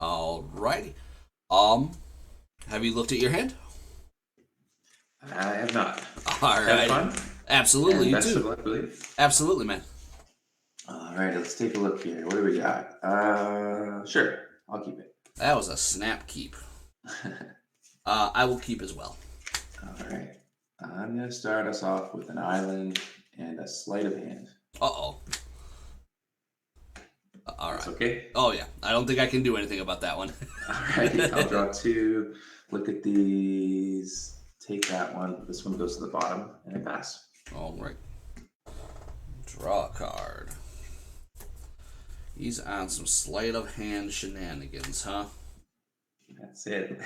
Alrighty. Have you looked at your hand? I have not. Have Alrighty. fun Absolutely, and you best of too. luck, believe. Absolutely, man. All right, let's take a look here. What do we got? Sure, I'll keep it. That was a snap keep. I will keep as well. All right, I'm gonna start us off with an island and a sleight of hand. Uh-oh. That's Alright. okay. Oh, yeah. I don't think I can do anything about that one. All right, I'll draw two. Look at these. Take that one. This one goes to the bottom, and I pass. Alright. Draw a card. He's on some sleight of hand shenanigans, huh? That's it.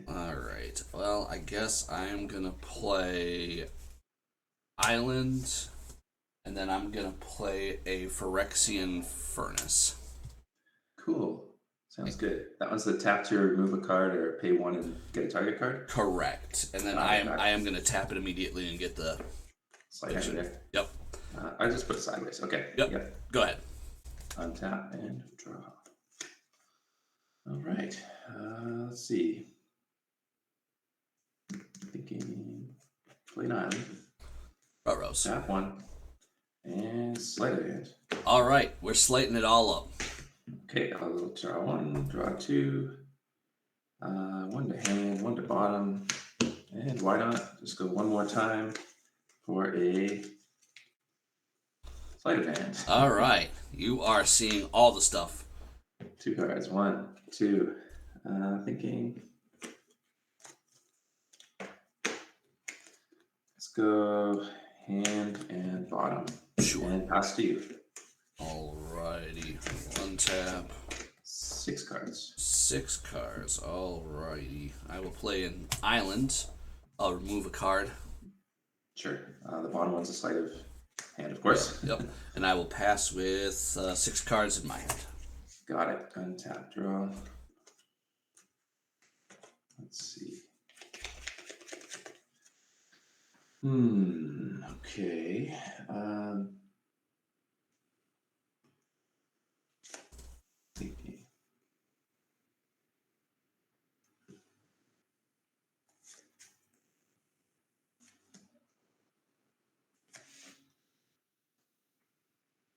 Alright. Well, I guess I'm gonna play Island, and then I'm gonna play a Phyrexian Furnace. Cool. Sounds good. That one's the tap to remove a card or pay one and get a target card. Correct. And then I am gonna tap it immediately and get the Sleight of hand there. Yep. I just put it sideways. Okay. Yep. Go ahead. Untap and draw. All right. Let's see. Thinking play an island. Rose. Tap one. And sleight of hand. Alright, we're slating it all up. Okay, I'll draw one, draw two. One to hand, one to bottom. And why not just go one more time for a sleight of hand. Alright, you are seeing all the stuff. Two cards. One, two. Thinking. Let's go hand and bottom. Sure. And pass to you. Alrighty. One tap. 6 cards. 6 cards. Alrighty. I will play an island. I'll remove a card. Sure. The bottom one's a sleight of hand, of course. Yep. And I will pass with 6 cards in my hand. Got it. Untap, draw. Let's see. Okay.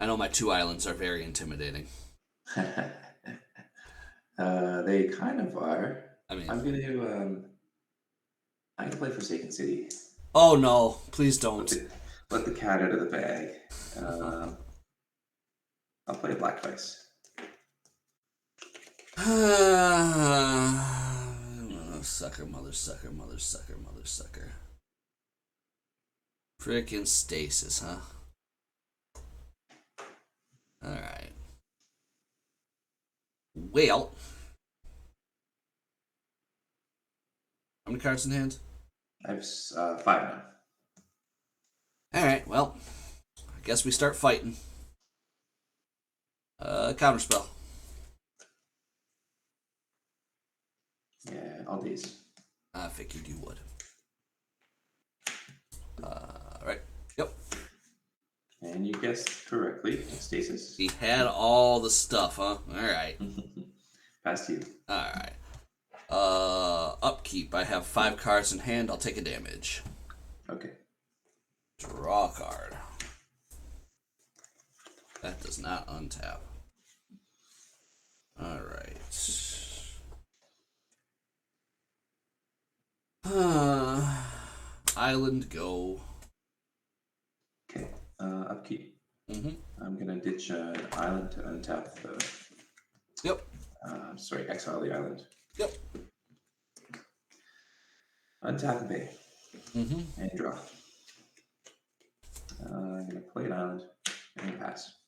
I know my 2 islands are very intimidating. They kind of are. I mean, I'm gonna play Forsaken City. Oh no! Please don't. Let the cat out of the bag. I'll play a Black Dice. Sucker, mother, sucker, mother, sucker, mother, sucker. Frickin' Stasis, huh? Alright. Well. How many cards in hand? I have 5 now. Alright, well. I guess we start fighting. Counterspell. Yeah, all these. I figured you would. Right. Yep. And you guessed correctly. Stasis. He had all the stuff, huh? Alright. Pass to you. Alright. Upkeep. I have 5 cards in hand. I'll take a damage. Okay. Draw a card. That does not untap. Alright. Island go. Okay. Upkeep. I'm gonna ditch an island to untap the. Yep. Sorry, exile the island. Yep. Untap and pay. And draw. I'm gonna play an island and pass.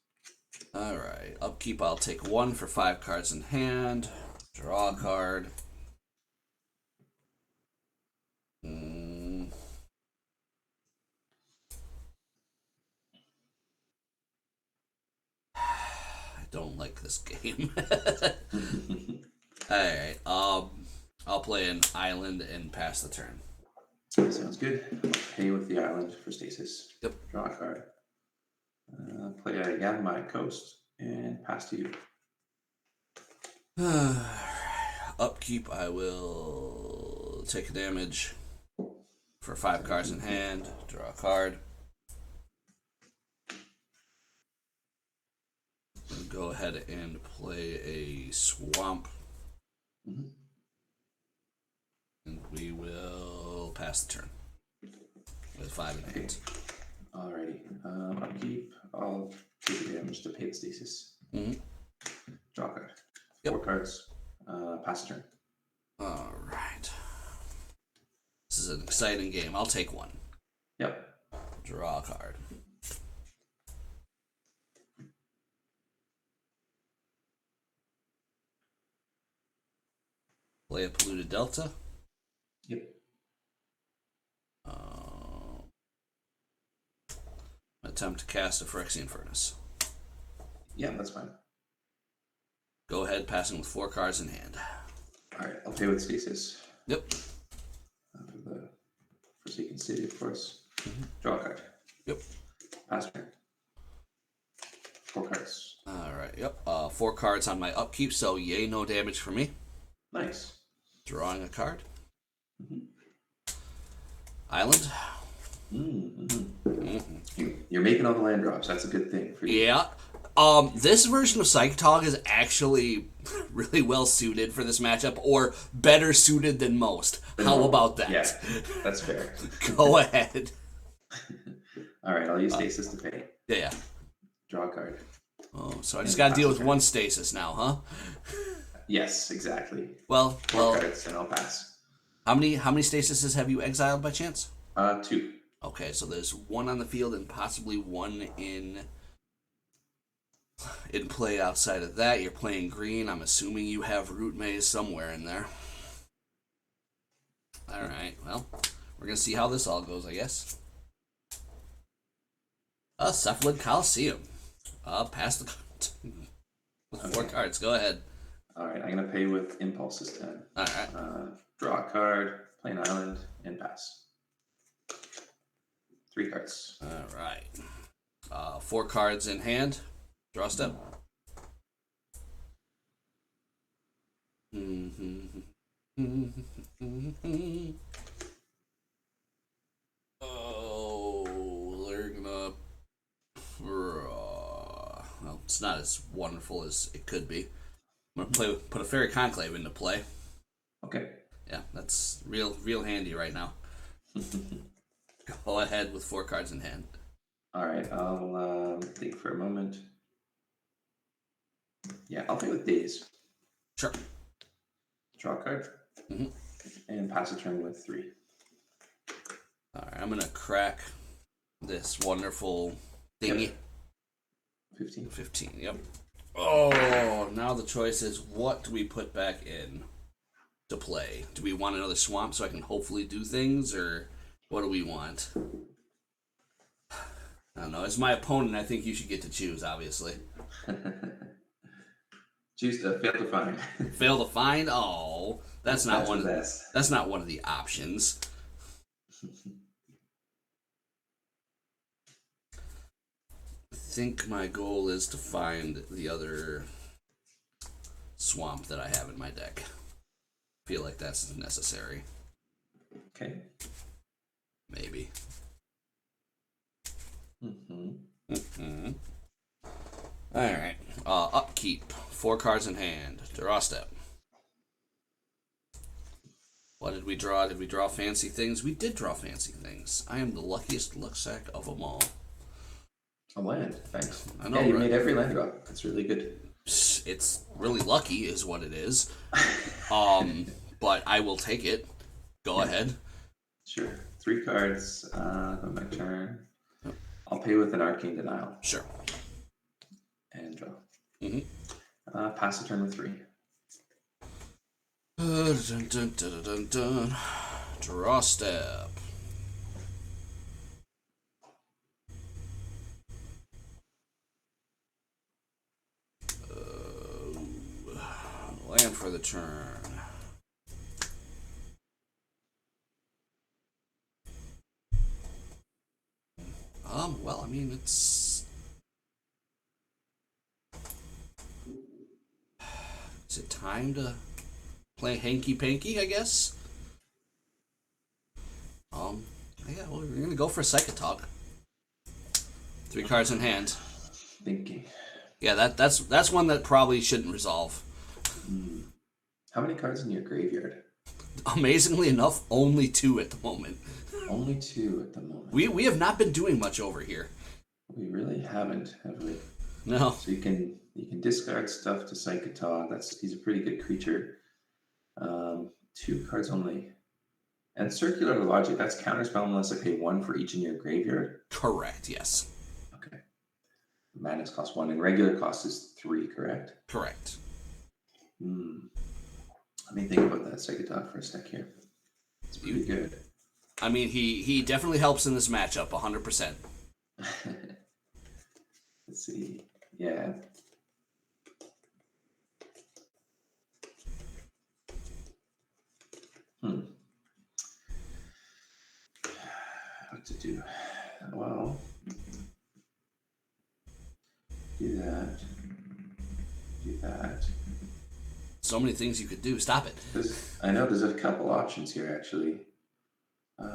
Alright. Upkeep, I'll take 1 for 5 cards in hand. Draw a card. I don't like this game. Alright. I'll play an island and pass the turn. Sounds good. I'll pay with the island for Stasis. Yep. Draw a card. Play a Yavimaya Coast and pass to you. upkeep, I will take a damage for 5 cards in hand, draw a card. And go ahead and play a swamp. Mm-hmm. And we will pass the turn with 5 in hand. Alrighty. Upkeep. I'll take the damage to pay the stasis. Mm-hmm. Draw a card. Yep. 4 cards. Pass the turn. Alright. This is an exciting game. I'll take one. Yep. Draw a card. Play a polluted delta. Yep. Attempt to cast a Phyrexian Furnace. Yeah, that's fine. Go ahead, passing with 4 cards in hand. Alright, I'll pay with stasis. Yep. The Forsaken City, of course. Mm-hmm. Draw a card. Yep. Pass turn. 4 cards. Alright, yep. 4 cards on my upkeep, so yay, no damage for me. Nice. Drawing a card. Mm-hmm. Island. Mm-hmm. Mm-hmm. You're making all the land drops. That's a good thing for you. Yeah. This version of Psychotog is actually really well suited for this matchup, or better suited than most. How about that? Yeah, that's fair. Go ahead. Alright, I'll use stasis to pay. Yeah. Draw a card. Oh, so I just got to deal with one stasis now, huh? Yes, exactly. Well, 4 cards and I'll pass. How many stasises have you exiled by chance? 2. Okay, so there's 1 on the field and possibly 1 in play outside of that. You're playing green. I'm assuming you have Root Maze somewhere in there. All right, well, we're going to see how this all goes, I guess. Cephalid Coliseum. Pass the with 4 cards. Go ahead. Alright, I'm going to pay with impulse this time. All right. Draw a card, play an island, and pass. 3 cards. All right. 4 cards in hand. Draw step. Oh, they're gonna. Well, it's not as wonderful as it could be. I'm gonna put a Fairy Conclave into play. Okay. Yeah, that's real handy right now. Go ahead with 4 cards in hand. Alright, I'll think for a moment. Yeah, I'll play with Days. Sure. Draw a card. Mm-hmm. And pass a turn with 3. Alright, I'm gonna crack this wonderful thingy. Yep. 15. 15, yep. Oh, now the choice is, what do we put back in to play? Do we want another swamp so I can hopefully do things, or what do we want? I don't know. As my opponent, I think you should get to choose, obviously. Choose to fail to find. Fail to find? Oh, that's not one. Best. That's not one of the options. I think my goal is to find the other swamp that I have in my deck. Feel like that's necessary. Okay. Maybe. All right. Upkeep. 4 cards in hand. Draw step. What did we draw? Did we draw fancy things? We did draw fancy things. I am the luckiest luck sack of them all. A land. Thanks. I know, yeah, you right? made every land drop. That's really good. It's really lucky is what it is. But I will take it. Go ahead. Sure. 3 cards on my turn. Yep. I'll pay with an Arcane Denial. Sure. And draw. Mm-hmm. Pass the turn with 3. Dun, dun, dun, dun, dun. Draw step. Land for the turn. Well, I mean, it's... Is it time to play hanky panky, I guess. Yeah, well, we're gonna go for Psychic Talk. 3 cards in hand. Thinking. Yeah, that's one that probably shouldn't resolve. How many cards in your graveyard? Amazingly enough, only 2 at the moment. Only 2 at the moment. We have not been doing much over here. We really haven't, have we? No. So you can discard stuff to Psychotog. He's a pretty good creature. 2 cards only. And Circular Logic, that's counterspell unless I pay 1 for each in your graveyard. Correct, yes. Okay. Madness costs 1, and regular cost is 3, correct? Correct. Let me think about that Psychotog for a sec here. It's pretty good. I mean, he definitely helps in this matchup, 100%. Let's see. Yeah. What to do? Well, do that. Do that. So many things you could do. Stop it. I know there's a couple options here, actually. 3,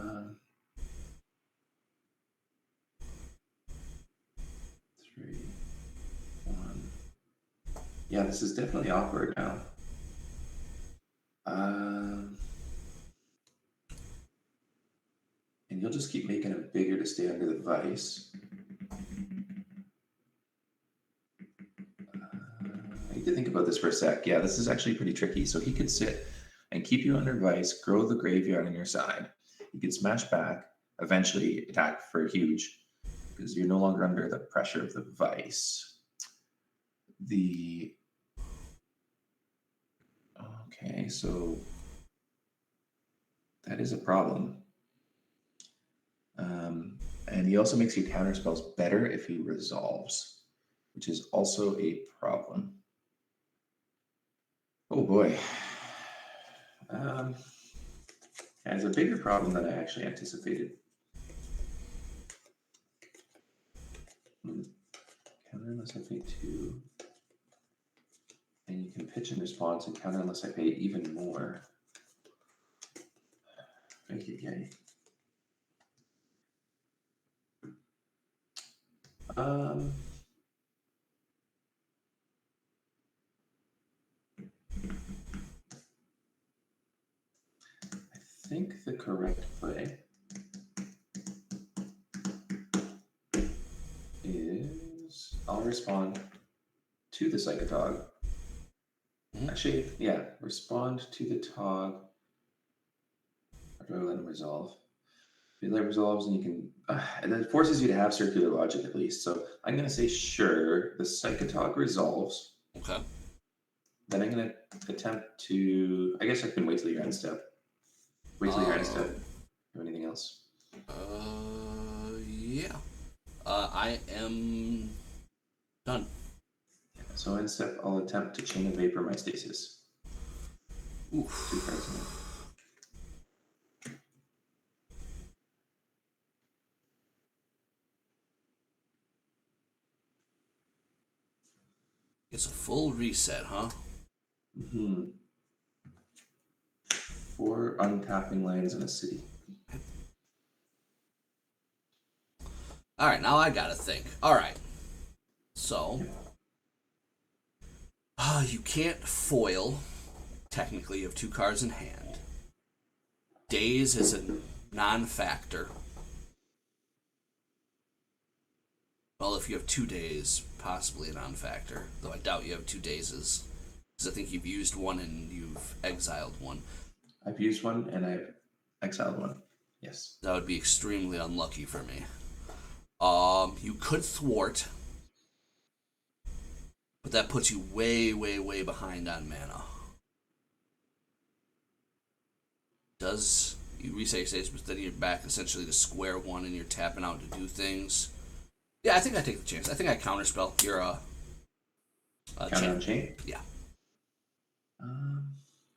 1. Yeah, this is definitely awkward now. And you'll just keep making him bigger to stay under the vice. I need to think about this for a sec. Yeah, this is actually pretty tricky. So he could sit and keep you under vice, grow the graveyard on your side. You could smash back, eventually attack for huge, because you're no longer under the pressure of the vice. Okay, so that is a problem. And he also makes your counter spells better if he resolves, which is also a problem. Oh boy. It's a bigger problem than I actually anticipated. Counter unless I pay 2. And you can pitch in response and counter unless I pay even more. Okay. I think the correct play is I'll respond to the Psychotog. Actually, yeah, respond to the Tog. Or do I let him resolve? If he resolves, and you can, and then it forces you to have Circular Logic at least. So I'm going to say sure. The Psychotog resolves. Okay. Then I'm going to attempt to. I guess I can wait till your end step. Wait till your end step. Do anything else? Yeah. I am done. So end step, I'll attempt to Chain of Vapor my Stasis. Oof. 2 cards in it. It's a full reset, huh? 4 untapping lands in a city. All right, now I gotta think. All right. So, you can't foil. Technically, you have 2 cards in hand. Daze is a non-factor. Well, if you have 2 days, possibly a non-factor. Though I doubt you have 2 dazes. Because I think you've used 1 and you've exiled 1. I've used 1 and I've exiled 1. Yes. That would be extremely unlucky for me. You could thwart. But that puts you way, way, way behind on mana. You reset your status, but then you're back essentially to square one and you're tapping out to do things. Yeah, I think I take the chance. I think I counterspell. You're a Counter on chain? Yeah.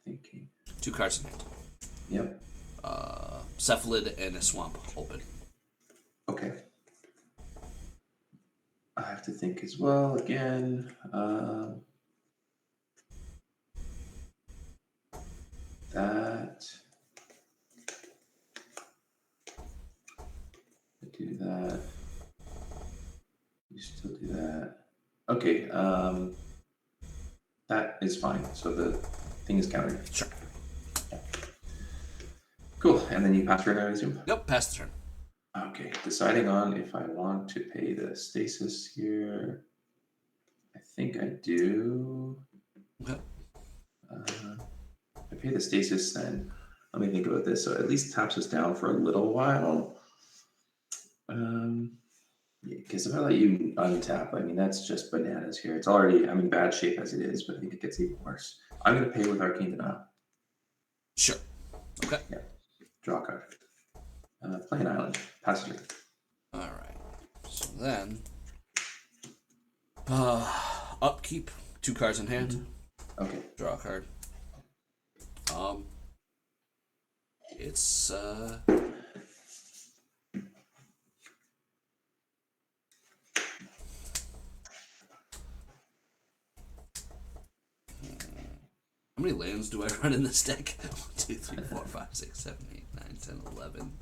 Thinking. 2 cards in hand. Yep. Cephalid and a swamp open. Okay. I have to think as well again. that. Do that. You still do that. Okay. That is fine. So the thing is countered. Sure. Yeah. Cool. And then you pass turn, I assume? Yep, pass the turn. Okay. Deciding on if I want to pay the stasis here. I think I do. Okay. I pay the stasis, then let me think about this. So at least taps us down for a little while. Because if I let you untap, I mean, that's just bananas here. It's already, I'm in bad shape as it is, but I think it gets even worse. I'm going to pay with Arcane Denial. Sure. Okay. Yeah. Draw a card. Play an island. Pass it. All right. So then, upkeep, 2 cards in hand. Okay. Draw a card. It's how many lands do I run in this deck? 1, 2, 3, 4, 5, 6, 7, 8, 9, 10, 11,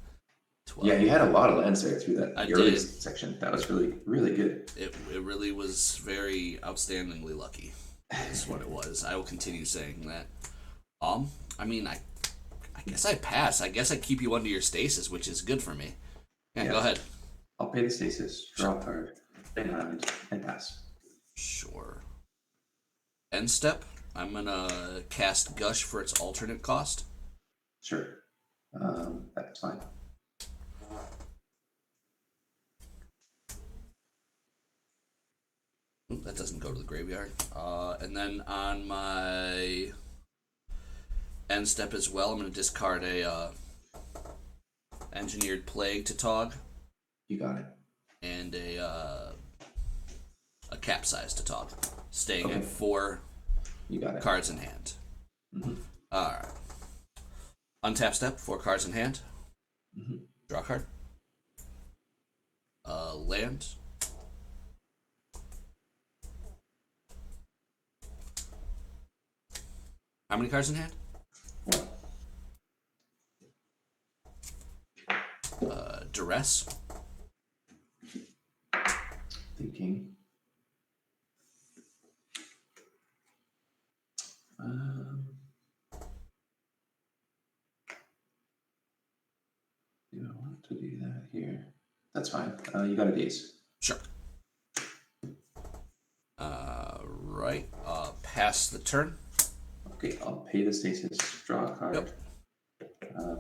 12. Yeah, you had a lot of lands there through that early did. section. That was really, really good. It really was very outstandingly lucky. Is what it was. I will continue saying that. I mean, I guess I pass. I guess I keep you under your stasis, which is good for me. Yeah. Go ahead. I'll pay the stasis, draw a card, play an island, and pass. Sure. End step. I'm gonna cast Gush for its alternate cost. Sure. That's fine. Ooh, that doesn't go to the graveyard. And then on my end step as well, I'm gonna discard a Engineered Plague to Tog. You got it. And a Capsize to Tog. Staying at 4 you got it. Cards in hand. Mm-hmm. Alright. Untap step, 4 cards in hand. Mm-hmm. Draw a card. Land. How many cards in hand? 1. Duress. Thinking. Do I want to do that here? That's fine. You got a daze. Sure. Right. Pass the turn. Okay, I'll pay the stasis, draw a card. Yep.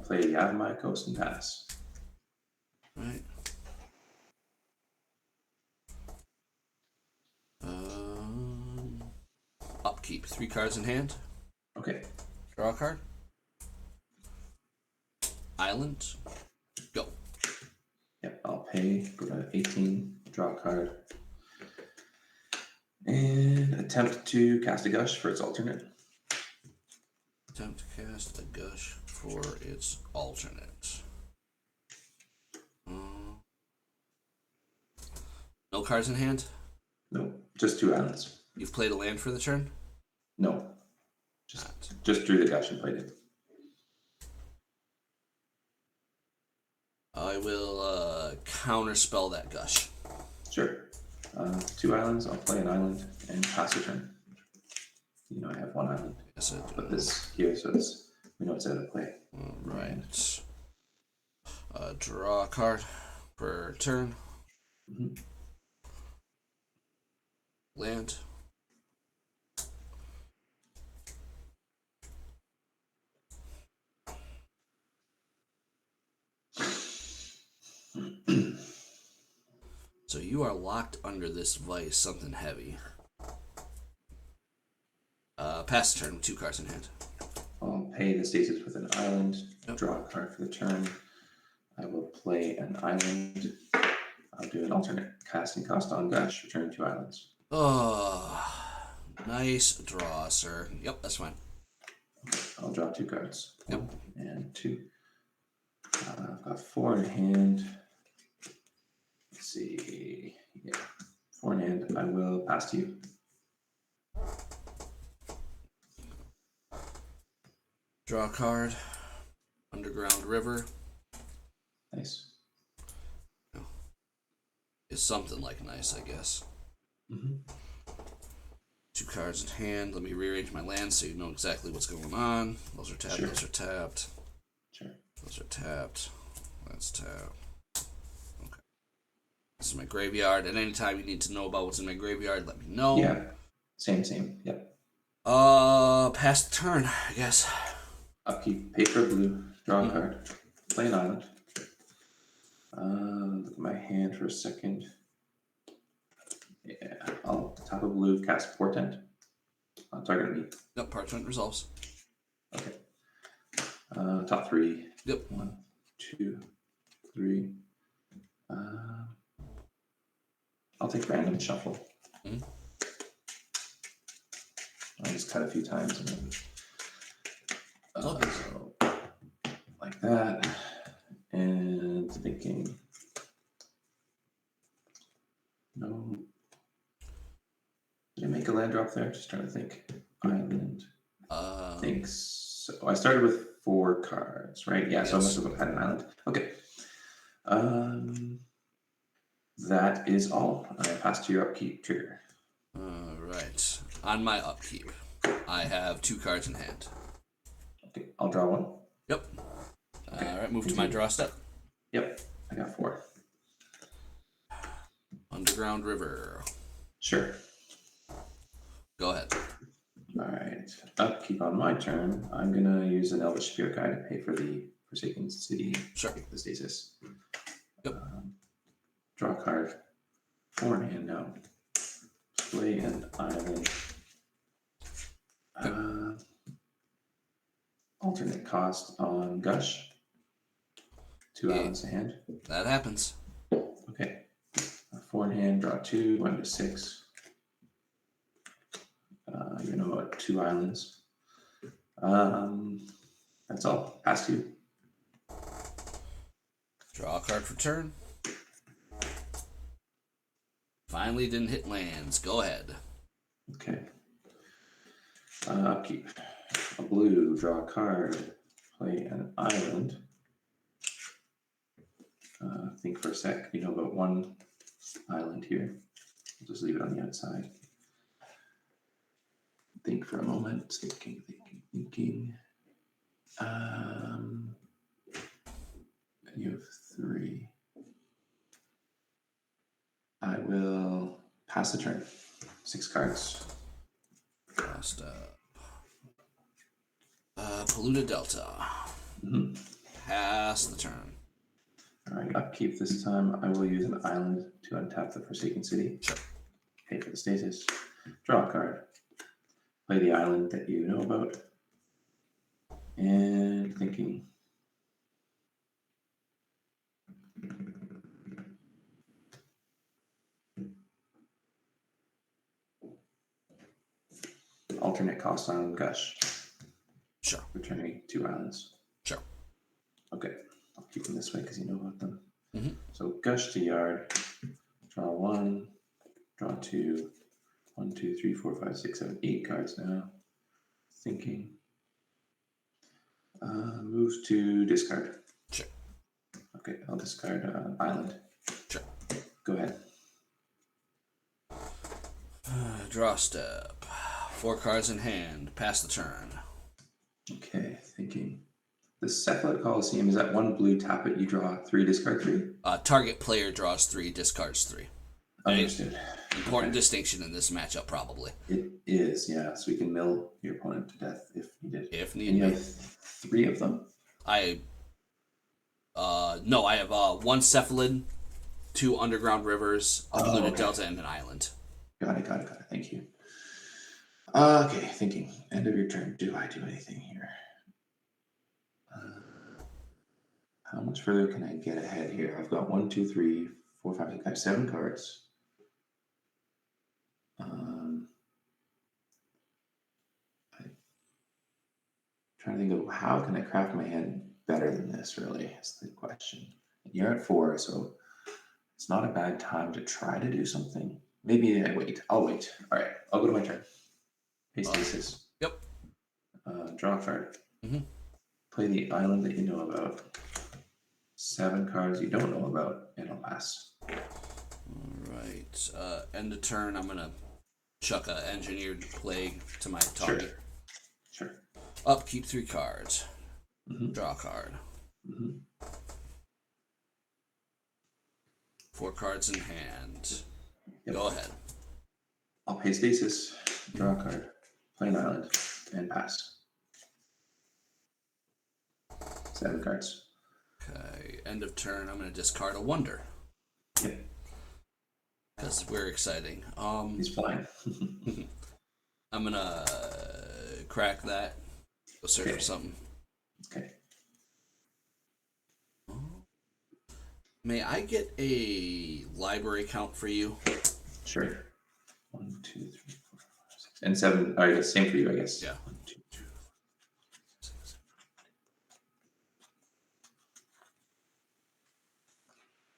Play Yavimai, Coast, and pass. Right. Upkeep, 3 cards in hand. Okay. Draw a card. Island. Go. Yep, I'll pay, go to 18, draw a card. And attempt to cast a Gush for its alternate. Attempt to cast a Gush for its alternate. No cards in hand? No, just 2 islands. You've played a land for the turn? No. Just drew the Gush and played it. I will counterspell that Gush. Sure. 2 islands, I'll play an island and pass a turn. You know I have 1 island. Yes, I do. Put this here so we know it's out of play. Right. Draw a card per turn. Mm-hmm. Land. So you are locked under this vice, something heavy. Pass the turn, 2 cards in hand. I'll pay the stasis with an island, draw a card for the turn. I will play an island. I'll do an alternate casting cost on Gush, return 2 islands. Oh, nice draw, sir. Yep, that's fine. I'll draw 2 cards. Yep. 1 and 2. I've got 4 in hand. Let's see. Yeah. 4 in hand. I will pass to you. Draw a card. Underground River. Nice. Is something like nice, I guess. Mm-hmm. 2 cards in hand. Let me rearrange my lands so you know exactly what's going on. Those are tapped. Sure. Those are tapped. Sure. Those are tapped. That's tapped. Okay. This is my graveyard. At any time you need to know about what's in my graveyard, let me know. Yeah. Same. Yep. Pass the turn, I guess. Upkeep. Pay for blue. Draw a card. Play an island. Look at my hand for a second. Yeah. I'll top of blue. Cast Portent. On target me. Yep, Parchment resolves. Okay. Top 3. Yep. 1, 2, 3. I'll take random shuffle. Mm-hmm. I'll just cut a few times and then so like that. And thinking, no. Did I make a land drop there? Just trying to think. Island. Thanks. So I started with 4 cards, right? Yeah, yes. So I must have had an island. Okay. That is all. I pass to your upkeep trigger. All right. On my upkeep, I have 2 cards in hand. Okay, I'll draw 1. Yep. Okay. All right, move to my draw step. Yep, I got 4. Underground River. Sure. Go ahead. All right. Upkeep on my turn. I'm gonna use an Elvish Spirit Guide to pay for the Forsaken City. Sure. The Stasis. Yep. Draw a card. 4 in hand now. Play an island. Okay. Alternate cost on Gush. 2 islands in hand. That happens. Okay. 4 in hand, draw 2, 1 to 6. You know about 2 islands. That's all. Pass to you. Draw a card for turn. Finally didn't hit lands. Go ahead. Okay. Upkeep. A blue, draw a card, play an island. Think for a sec. You know about 1 island here. I'll just leave it on the outside. Think for a moment. Thinking. And you have 3. I will pass the turn. 6 cards. Draw step. Polluted Delta. Mm-hmm. Pass the turn. All right, upkeep this time. I will use an island to untap the Forsaken City. Sure. Pay for the Stasis. Draw a card. Play the island that you know about. And thinking. Alternate cost on Gush. Sure. Returning 2 islands. Sure. Okay. I'll keep them this way because you know about them. Mm-hmm. So Gush to yard. Draw 1. Draw 2. 1, 2, 3, 4, 5, 6, 7, 8 cards now. Thinking. Move to discard. Sure. Okay, I'll discard island. Sure. Go ahead. Draw step. 4 cards in hand. Pass the turn. Okay, thinking. The Cephalid Coliseum is that 1 blue, tap it, you draw 3, discard 3? Target player draws 3, discards 3. Understood. Important distinction in this matchup, probably. It is, yeah. So we can mill your opponent to death if needed. If And need you be. have 3 of them? No, I have 1 Cephalid, 2 Underground Rivers, a polluted okay. Delta, and an island. Got it. Thank you. Okay, thinking. End of your turn. Do I do anything here? How much further can I get ahead here? I've got 1, 2, 3, 4, 5, 6. I have 7 cards. I'm trying to think of how can I craft my hand better than this, really, is the question. You're at 4, so it's not a bad time to try to do something. Maybe I wait. I'll wait. All right, I'll go to my turn. Hey, Stasis. Yep. Draw a card. Mm-hmm. Play the island that you know about. 7 cards you don't know about, and I'll pass. All right. End of turn. I'm gonna chuck a engineered plague to my target. Sure. Upkeep 3 cards. Mm-hmm. Draw a card. Mm-hmm. 4 cards in hand. Yep. Go ahead. I'll pay Stasis, draw a card, play an island, and pass. 7 cards. Okay. End of turn. I'm gonna discard a wonder. Yep. Because we're exciting. He's flying. I'm gonna crack that. Go search for something. Okay. May I get a library count for you? Sure. 1, 2, 3, 4, 5, 6, and 7. All right, same for you, I guess. Yeah. 1, 2, 3, 4, 5, 6,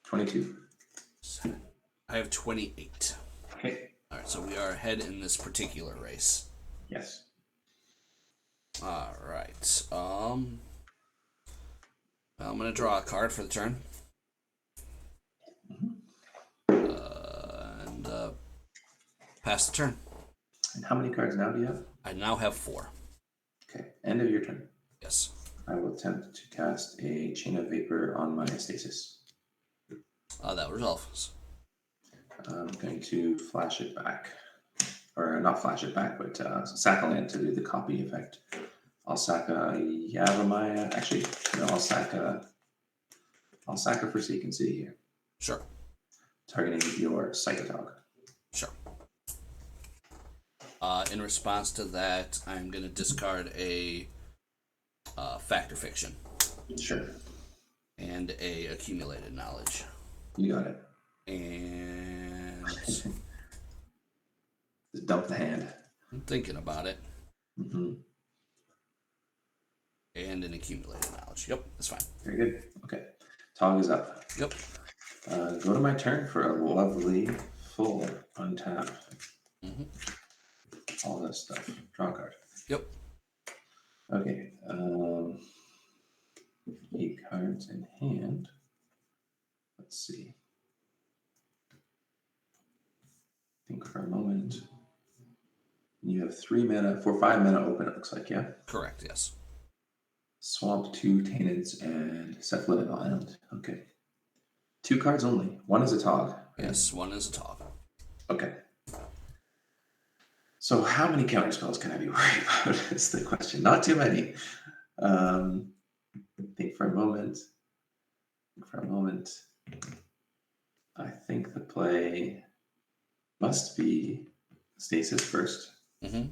22. 7. I have 28. Okay. All right, so we are ahead in this particular race. Yes. All right. I'm gonna draw a card for the turn. And pass the turn. And how many cards now do you have? I now have 4. Okay. End of your turn. Yes. I will attempt to cast a Chain of Vapor on my Stasis. That resolves. I'm going to flash it back. Or not flash it back, but sack a land to do the copy effect. I'll sack a Yavimaya. Actually, no, I'll sack a Forsaken City here. Sure. Targeting your Psychotog. Sure. In response to that, I'm going to discard a Fact or Fiction. Sure. And a Accumulated Knowledge. You got it. And Just dump the hand. I'm thinking about it. Mm-hmm. And an Accumulated Knowledge. Yep, that's fine. Very good. Okay. Tog is up. Yep. Go to my turn for a lovely full untap. Mm-hmm. All this stuff. Draw a card. Yep. Okay. 8 cards in hand. Let's see. Think for a moment. You have 3 mana, 5 mana open, it looks like, yeah? Correct, yes. Swamp 2 Tainids and Cephalid Island. Okay. 2 cards only. One is a Tog. Right? Yes, one is a Tog. Okay. So how many counter spells can I be worried about is the question. Not too many. Think for a moment. I think the play must be Stasis first. Mm-hmm.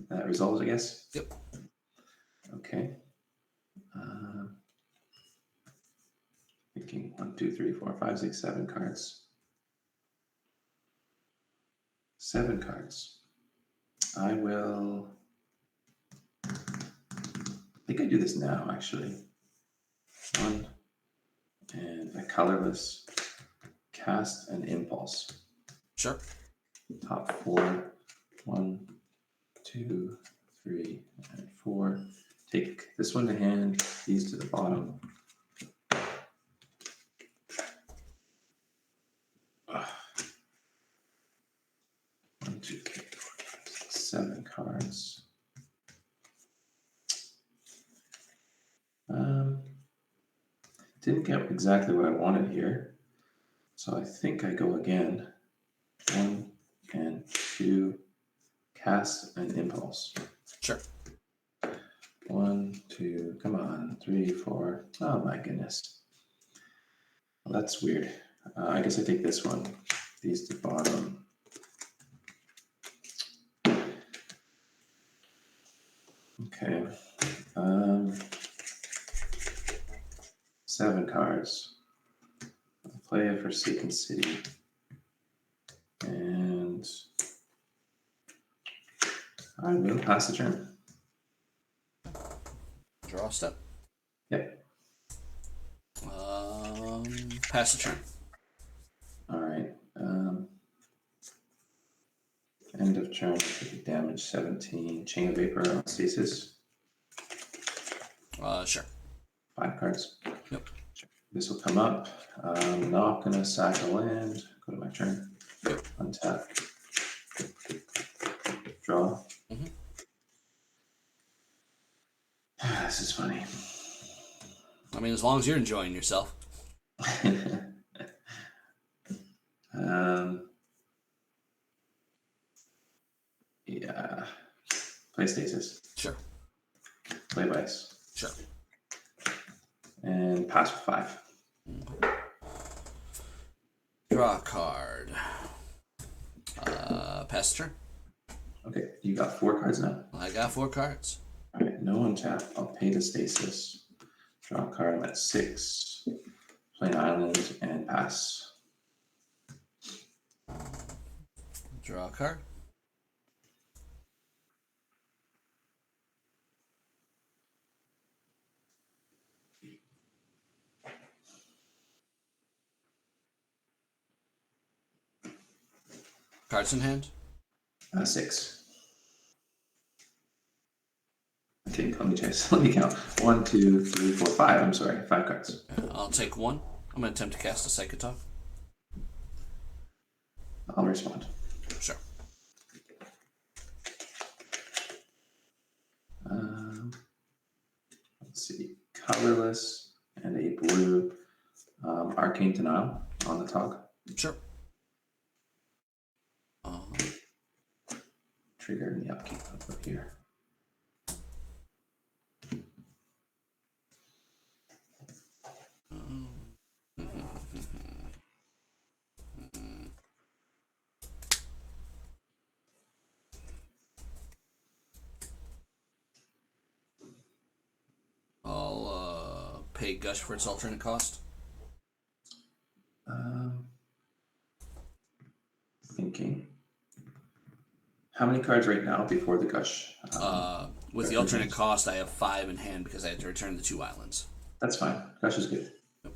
That resolves, I guess? Yep. Okay. Thinking 1, 2, 3, 4, 5, 6, 7 cards. 7 cards. I think I do this now, actually. 1, and a colorless cast an impulse. Sure. Top 4. 1, 2, 3, and 4. Take this one to hand, these to the bottom. Ugh. 1, 2, 3, 4, 5, 6, 7 cards. Didn't get exactly what I wanted here, so I think I go again. 1 and 2, cast an impulse. Sure. 1, 2, come on, 3, 4. Oh my goodness. Well, that's weird. I guess I take this one. These to bottom. Okay. 7 cards. I'll play a Forsaken City. And I will pass the turn. Draw a step. Yep. Pass the turn. All right. End of turn. Damage 17. Chain of Vapor on Stasis. Sure. 5 cards. Yep. This will come up. I'm not going to sack a land. Go to my turn. Yep. Untap. Draw. Mm-hmm. This is funny. I mean, as long as you're enjoying yourself. Yeah. Play Stasis. Sure. Play Vice. Sure. And pass for 5. Draw a card. Pass turn. Okay, you got 4 cards now. I got 4 cards. All right, no untap. I'll pay the Stasis. Draw a card. I'm at 6. Play an island and pass. Draw a card. Cards in hand. 6. I think. Let me check. Let me count. 1, 2, 3, 4, 5. I'm sorry, 5 cards. I'll take 1. I'm going to attempt to cast a Psychic Talk. I'll respond. Sure. Let's see. Colorless and a blue. Arcane Denial on the Tog. Sure. Trigger in the upkeep over here. I'll pay Gush for its alternate cost. Thinking. How many cards right now before the Gush? With the alternate cost, I have 5 in hand because I had to return the 2 islands. That's fine. Gush is good. Yep.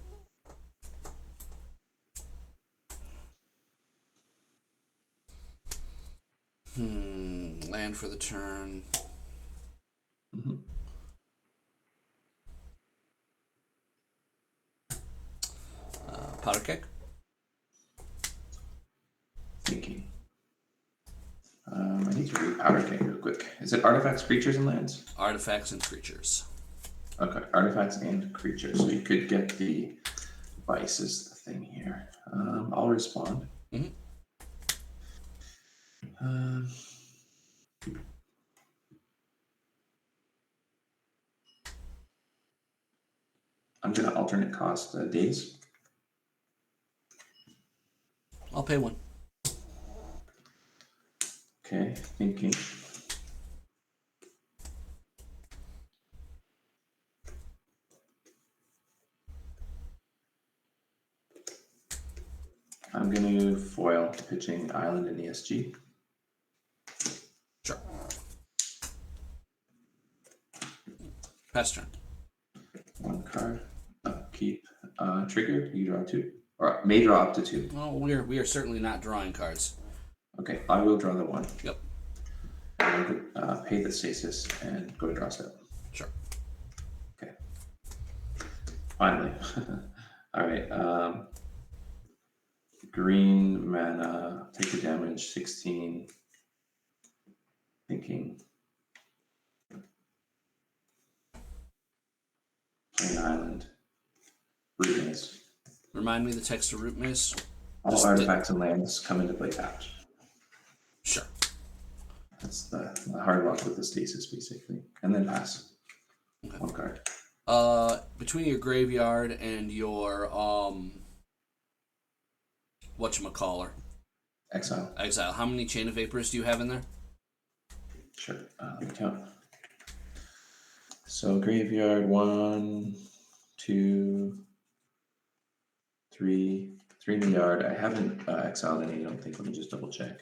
Land for the turn. Mm-hmm. Powder Keg. Thinking. I need to read Powder Keg real quick. Is it artifacts, creatures, and lands? Artifacts and creatures. Okay, artifacts and creatures. So you could get the Vice is the thing here. I'll respond. Mm-hmm. I'm going to alternate cost days. I'll pay 1. Okay, thinking. I'm going to foil pitching Island and ESG. Sure. Pass turn. 1 card. Upkeep. Trigger. You draw 2. Or may draw up to 2. Well, we are certainly not drawing cards. Okay, I will draw the 1. Yep. And I'll pay the Stasis and go to draw step. Sure. Okay. Finally. All right. Green mana. Take the damage. 16. Thinking. Play an island. Root Maze. Remind me the text of Root Maze. All artifacts and lands come into play tapped. Sure. That's the hard luck with the Stasis, basically. And then pass. Okay. 1 card. Between your graveyard and your whatchamacallit? Exile. How many Chain of Vapors do you have in there? Sure. Let me count. So graveyard 1, 2, 3 in the yard. I haven't exiled any, I don't think. Let me just double check.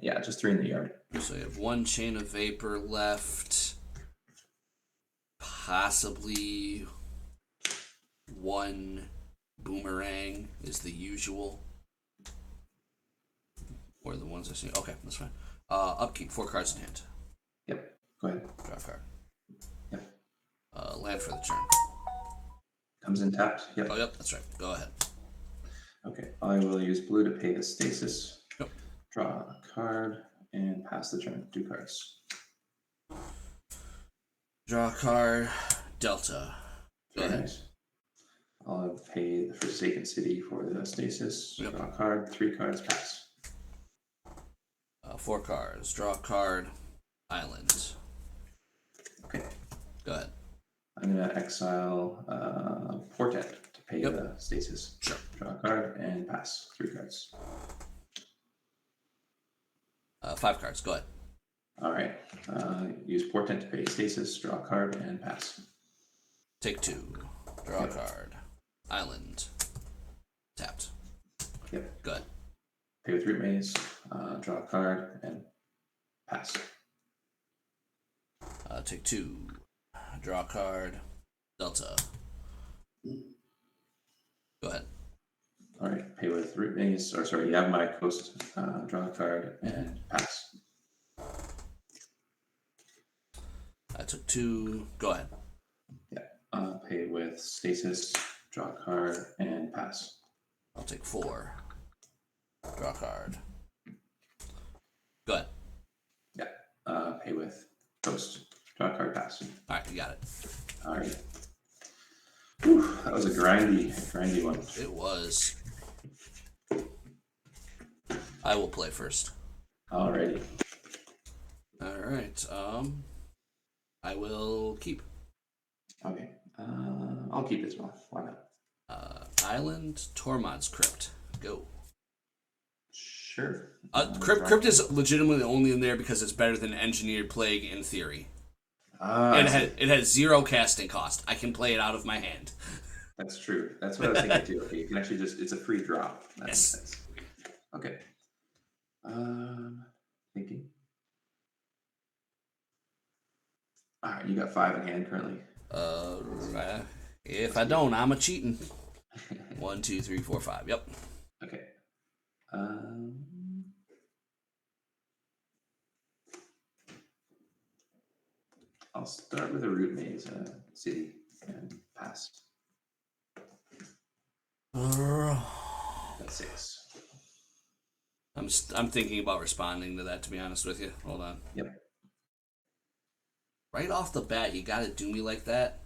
Yeah, just 3 in the yard. So you have 1 Chain of Vapor left. Possibly 1 Boomerang is the usual. Or the ones I see. Okay, that's fine. Upkeep, 4 cards in hand. Yep. Go ahead. Draw a card. Yep. decide for the turn. Comes in tapped. Yep. Oh, yep, that's right. Go ahead. Okay, I will use blue to pay the stasis. Yep. Draw a card and pass the turn. 2 cards. Draw a card. Delta. Go Very ahead. nice. I'll pay the Forsaken City for the stasis. Yep. Draw a card. 3 cards. Pass. 4 cards. Draw a card. Island. Okay. Go ahead. I'm going to exile Portent to pay Yep. the stasis. Sure. Draw a card and pass. 3 cards. 5 cards. Go ahead. All right. Use Portent to pay stasis. Draw a card and pass. Take 2. Draw Yep. a card. Island. Tapped. Yep. Go ahead. Pay with Root Maze. Draw a card and pass. Take 2. Draw a card. Delta. Go ahead. All right. Pay with Root Maze. Or sorry, you have my coast. Draw a card and pass. I took 2. Go ahead. Pay with Stasis. Draw a card and pass. I'll take 4. Draw a card. Go ahead. Pay with Ghost. Draw a card, pass. All right, you got it. All right. Whew, that was a grindy one. It was. I will play first. Alrighty. All right. I will keep. Okay. I'll keep as well. Why not? Island Tormod's Crypt. Go. Sure. Crypt is legitimately only in there because it's better than Engineered Plague in theory. And it has 0 casting cost. I can play it out of my hand. That's true. That's what I was thinking too. Okay, you can actually it's a free drop. That makes sense. Okay. Thinking. All right, you got 5 in hand currently. If I don't, I'm a cheating. 1, 2, 3, 4, 5. Yep. Okay. I'll start with a Root Maze city and pass. That's 6. I'm thinking about responding to that, to be honest with you. Hold on. Yep. Right off the bat, you gotta do me like that.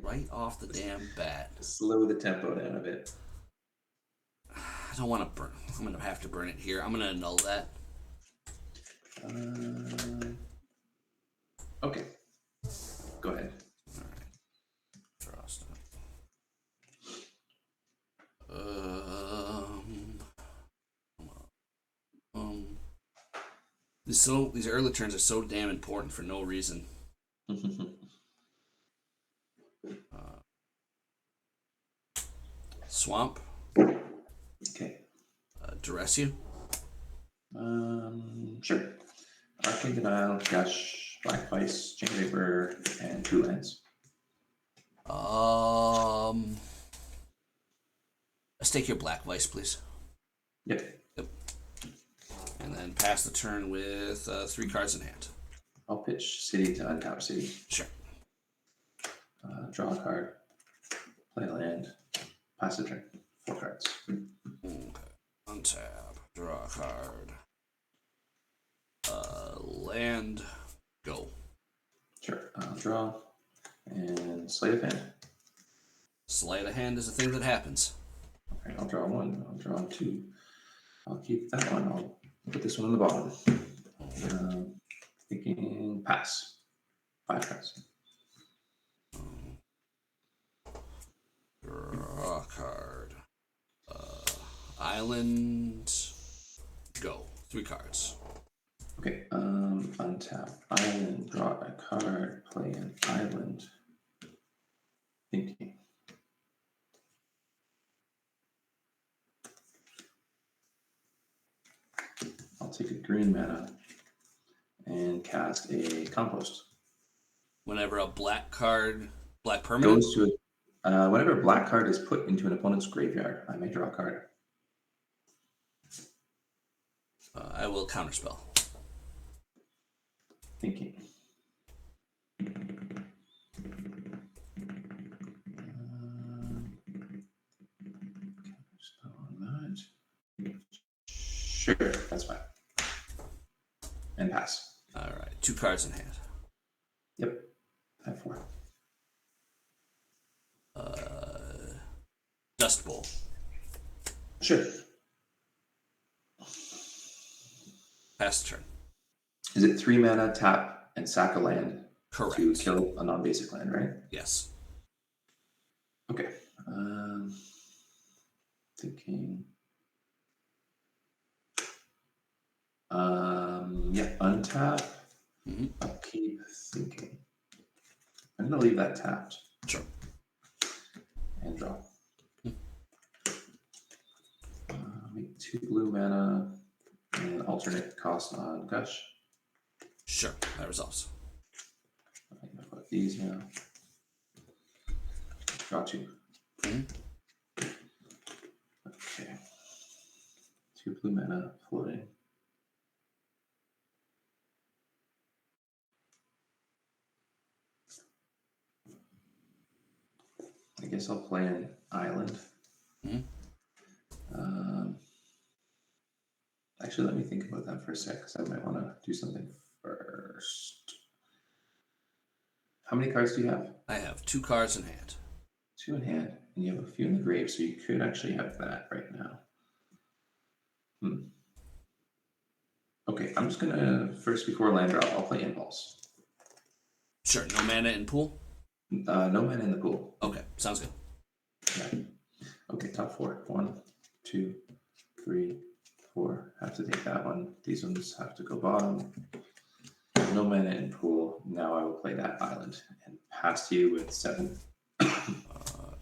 Right off the damn bat. Slow the tempo down a bit. I don't want to burn. I'm gonna have to burn it here. I'm gonna annul that. Okay. Go ahead. All right. Draw stuff. These early turns are so damn important for no reason. Swamp. Okay. Duress you. Sure. Arcane Denial, Gush, Black Vice, Chain Vapor, and 2 lands. Let's take your Black Vice, please. Yep. And then pass the turn with 3 cards in hand. I'll pitch city to untap city. Sure. Draw a card. Play a land. Pass the turn. 4 cards. Okay. Untap. Draw a card. Land. Go. Sure. I'll draw. And sleight of hand. Sleight of hand is a thing that happens. Okay, I'll draw 1. I'll draw 2. I'll keep that one. I'll put this one on the bottom. Thinking pass. 5 cards. Draw a card. Island. Go. 3 cards. Okay. Untap island. Draw a card. Play an island. Thinking. I'll take a green mana and cast a compost. Whenever a black permanent Goes to whenever a black card is put into an opponent's graveyard, I may draw a card. I will counterspell. Thinking. Sure, that's fine. And pass. All right, 2 cards in hand. Yep. I have 4. Dust Bowl. Sure. Pass the turn. Is it 3 mana, tap, and sack a land Correct. to kill a non-basic land, right? Yes. Okay. Thinking. Yeah, untap. Upkeep, thinking. I'm gonna leave that tapped. Sure. And draw. Make 2 blue mana and alternate cost on Gush. Sure, that resolves. I'm gonna put these now. Draw 2. Okay. 2 blue mana floating. I guess I'll play an island. Actually, let me think about that for a sec, because I might want to do something first. How many cards do you have? I have 2 cards in hand. 2 in hand, and you have a few in the grave, so you could actually have that right now. Okay, I'm just gonna first, before land drop, I'll play Impulse. Sure, no mana in pool? No mana in the pool. Okay, sounds good. Yeah. Okay, top 4. 1, 2, 3, 4. Have to take that one. These ones have to go bottom. No mana in pool. Now I will play that island and pass to you with 7.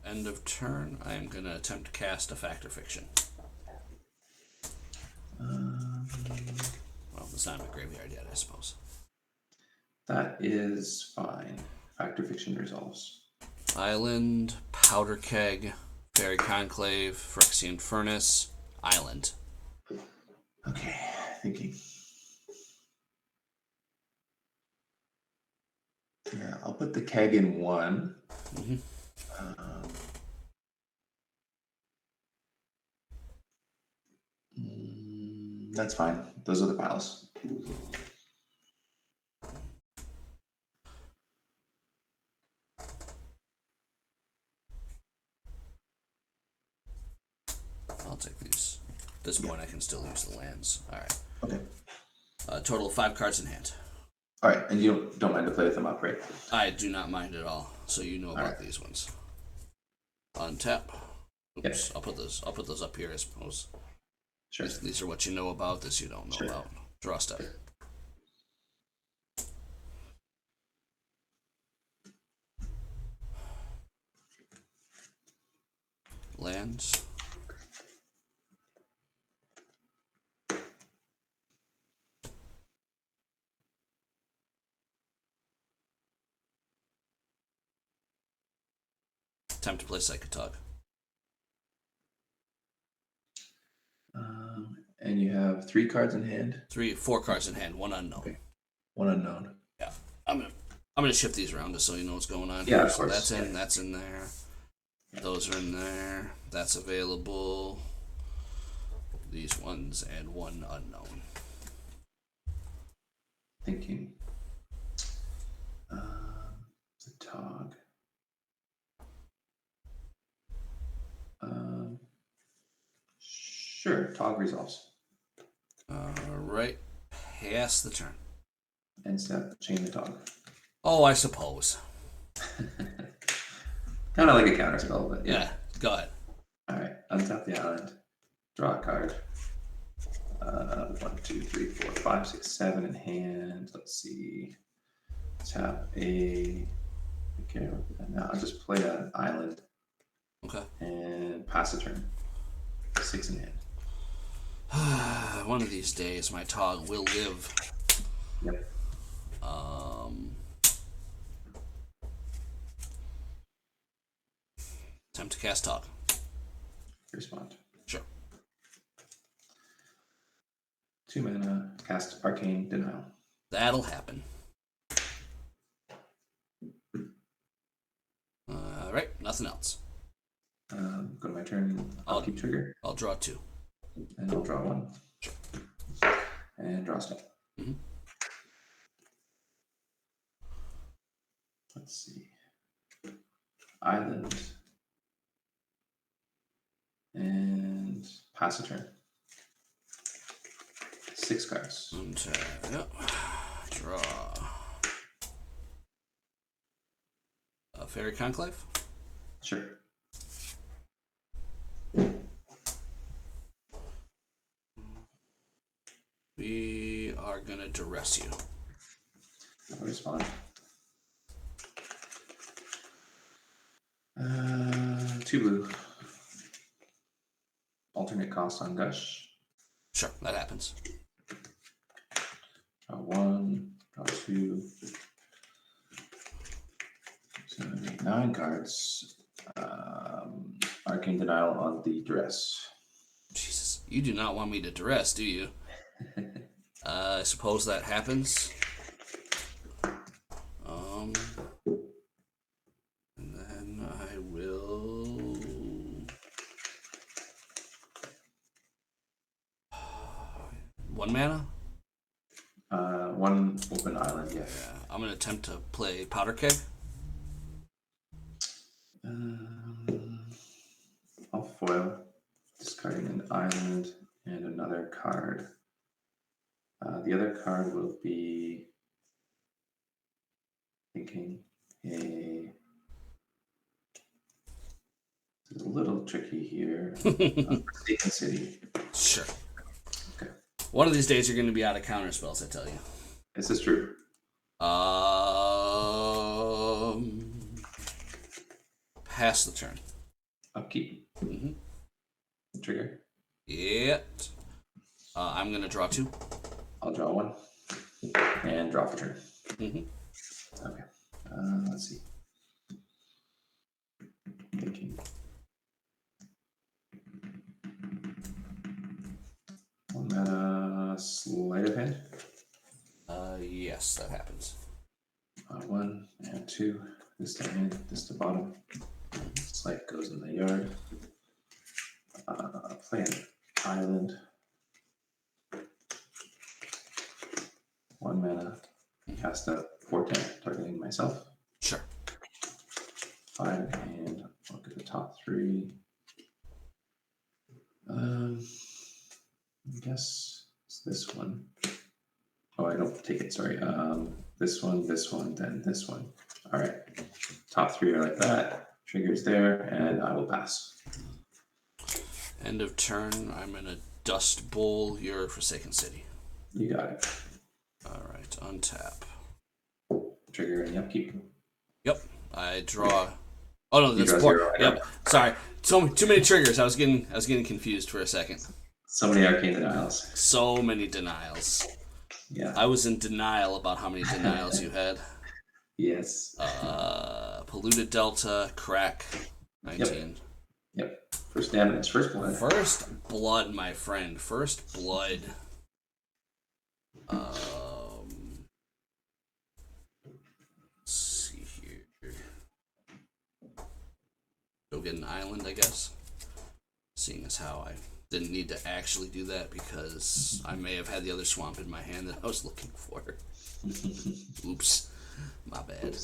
End of turn. I am going to attempt to cast a Fact or Fiction. Well, it's not in my graveyard yet, I suppose. That is fine. Fact or Fiction resolves. Island, Powder Keg, Fairy Conclave, Phyrexian Furnace, Island. Okay, thinking. Yeah, I'll put the keg in 1. That's fine. Those are the piles. I'll take these. At this point, I can still use the lands. All right. Okay. Total of 5 cards in hand. All right, and you don't mind to play with them up, right? I do not mind at all. So you know about these ones. Untap. Oops. Yep. I'll put those up here, I suppose. Sure. These are what you know about. This you don't know about. Draw step. Lands. Time to play Psychotog. And you have 3 cards in hand. 4 cards in hand. 1 unknown. Okay. 1 unknown. Yeah, I'm gonna shift these around just so you know what's going on. Yeah, here. of course. So that's in there. Those are in there. That's available. These ones and 1 unknown. Thinking. The Tog. Sure, Tog resolves. Right. Pass the turn. And step, chain the Tog. Oh, I suppose. Kind of like a counter spell, but Yeah, go ahead. All right, untap the island. Draw a card. 1, 2, 3, 4, 5, 6, 7 in hand. Let's see. Tap a. Okay, now I'll just play an island. Okay. And pass a turn. 6 in hand. One of these days, my Tog will live. Yep. Time to cast Tog. Respond. Sure. 2 mana. Cast Arcane Denial. That'll happen. Right. Nothing else. Go to my turn. I'll keep trigger. I'll draw 2. And I'll draw 1. Sure. And draw step. Mm-hmm. Let's see. Island. And pass a turn. 6 cards. Yep. Draw. A Fairy Conclave? Sure. We are gonna duress you. I'll respond. 2 blue. Alternate cost on Gush. Sure, that happens. 1, 2, 7, 8, 9 cards. Arcane Denial on the duress. Jesus, you do not want me to duress, do you? I suppose that happens. And then I will. 1 mana? 1 open island, yeah. I'm gonna attempt to play Powder Keg. I'll foil, discarding an island and another card. The other card will be thinking it's a little tricky here. Forsaken City. Sure. Okay. One of these days you're gonna be out of counter spells, I tell you. This is true. Pass the turn. Upkeep. Mm-hmm. Trigger. Yep. I'm gonna draw 2. I'll draw 1 and draw for turn. Mm-hmm. Okay. Let's see. Thinking. 1 mana sleight of hand. Yes, that happens. 1 and 2. This to hand, this to bottom. Sleight goes in the yard. Play an island. 1 mana. Cast a portent targeting myself. Sure. 5 and look at the top 3. I guess it's this one. Oh, I don't take it, sorry. This one, then this one. All right. Top 3 are like that. Triggers there, and I will pass. End of turn, I'm gonna Dust Bowl your Forsaken City. You got it. Alright, untap. Trigger and upkeep. Yep. I draw. Oh no, that's 4. 0. Yep. Sorry. Too many triggers. I was getting confused for a second. So many arcane denials. So many denials. Yeah. I was in denial about how many denials you had. Yes. Polluted Delta, crack, 19. Yep. First damage, first blood. First blood, my friend. First blood. Let's see here. Go get an island, I guess. Seeing as how I didn't need to actually do that because I may have had the other swamp in my hand that I was looking for. Oops. My bad.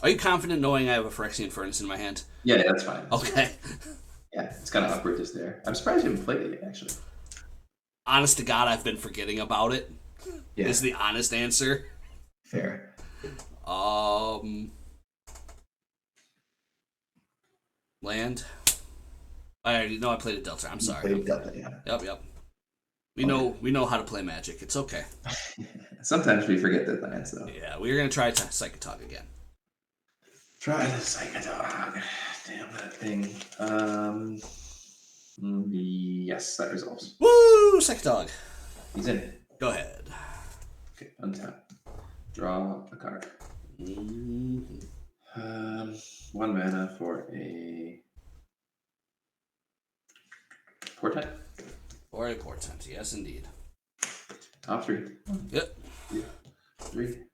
Are you confident knowing I have a Phyrexian Furnace in my hand? Yeah, that's fine. Okay. Yeah, it's kind of uproot this there. I'm surprised you haven't played it yet, actually. Honest to God, I've been forgetting about it. Yeah. Is the honest answer. Fair. Land. I already know I played a Delta. I'm sorry. Played Delta, yeah. Yep. We know how to play Magic. It's okay. Sometimes we forget the lands, though. Yeah, we're gonna try Psychotog again. Try the Psychotog. Damn that thing. Yes, that resolves. Woo! Psychotog. He's in. Go ahead. Okay, untap. Draw a card. 1 mana for a portent. Or a portent, yes indeed. Top 3. Yep. 3.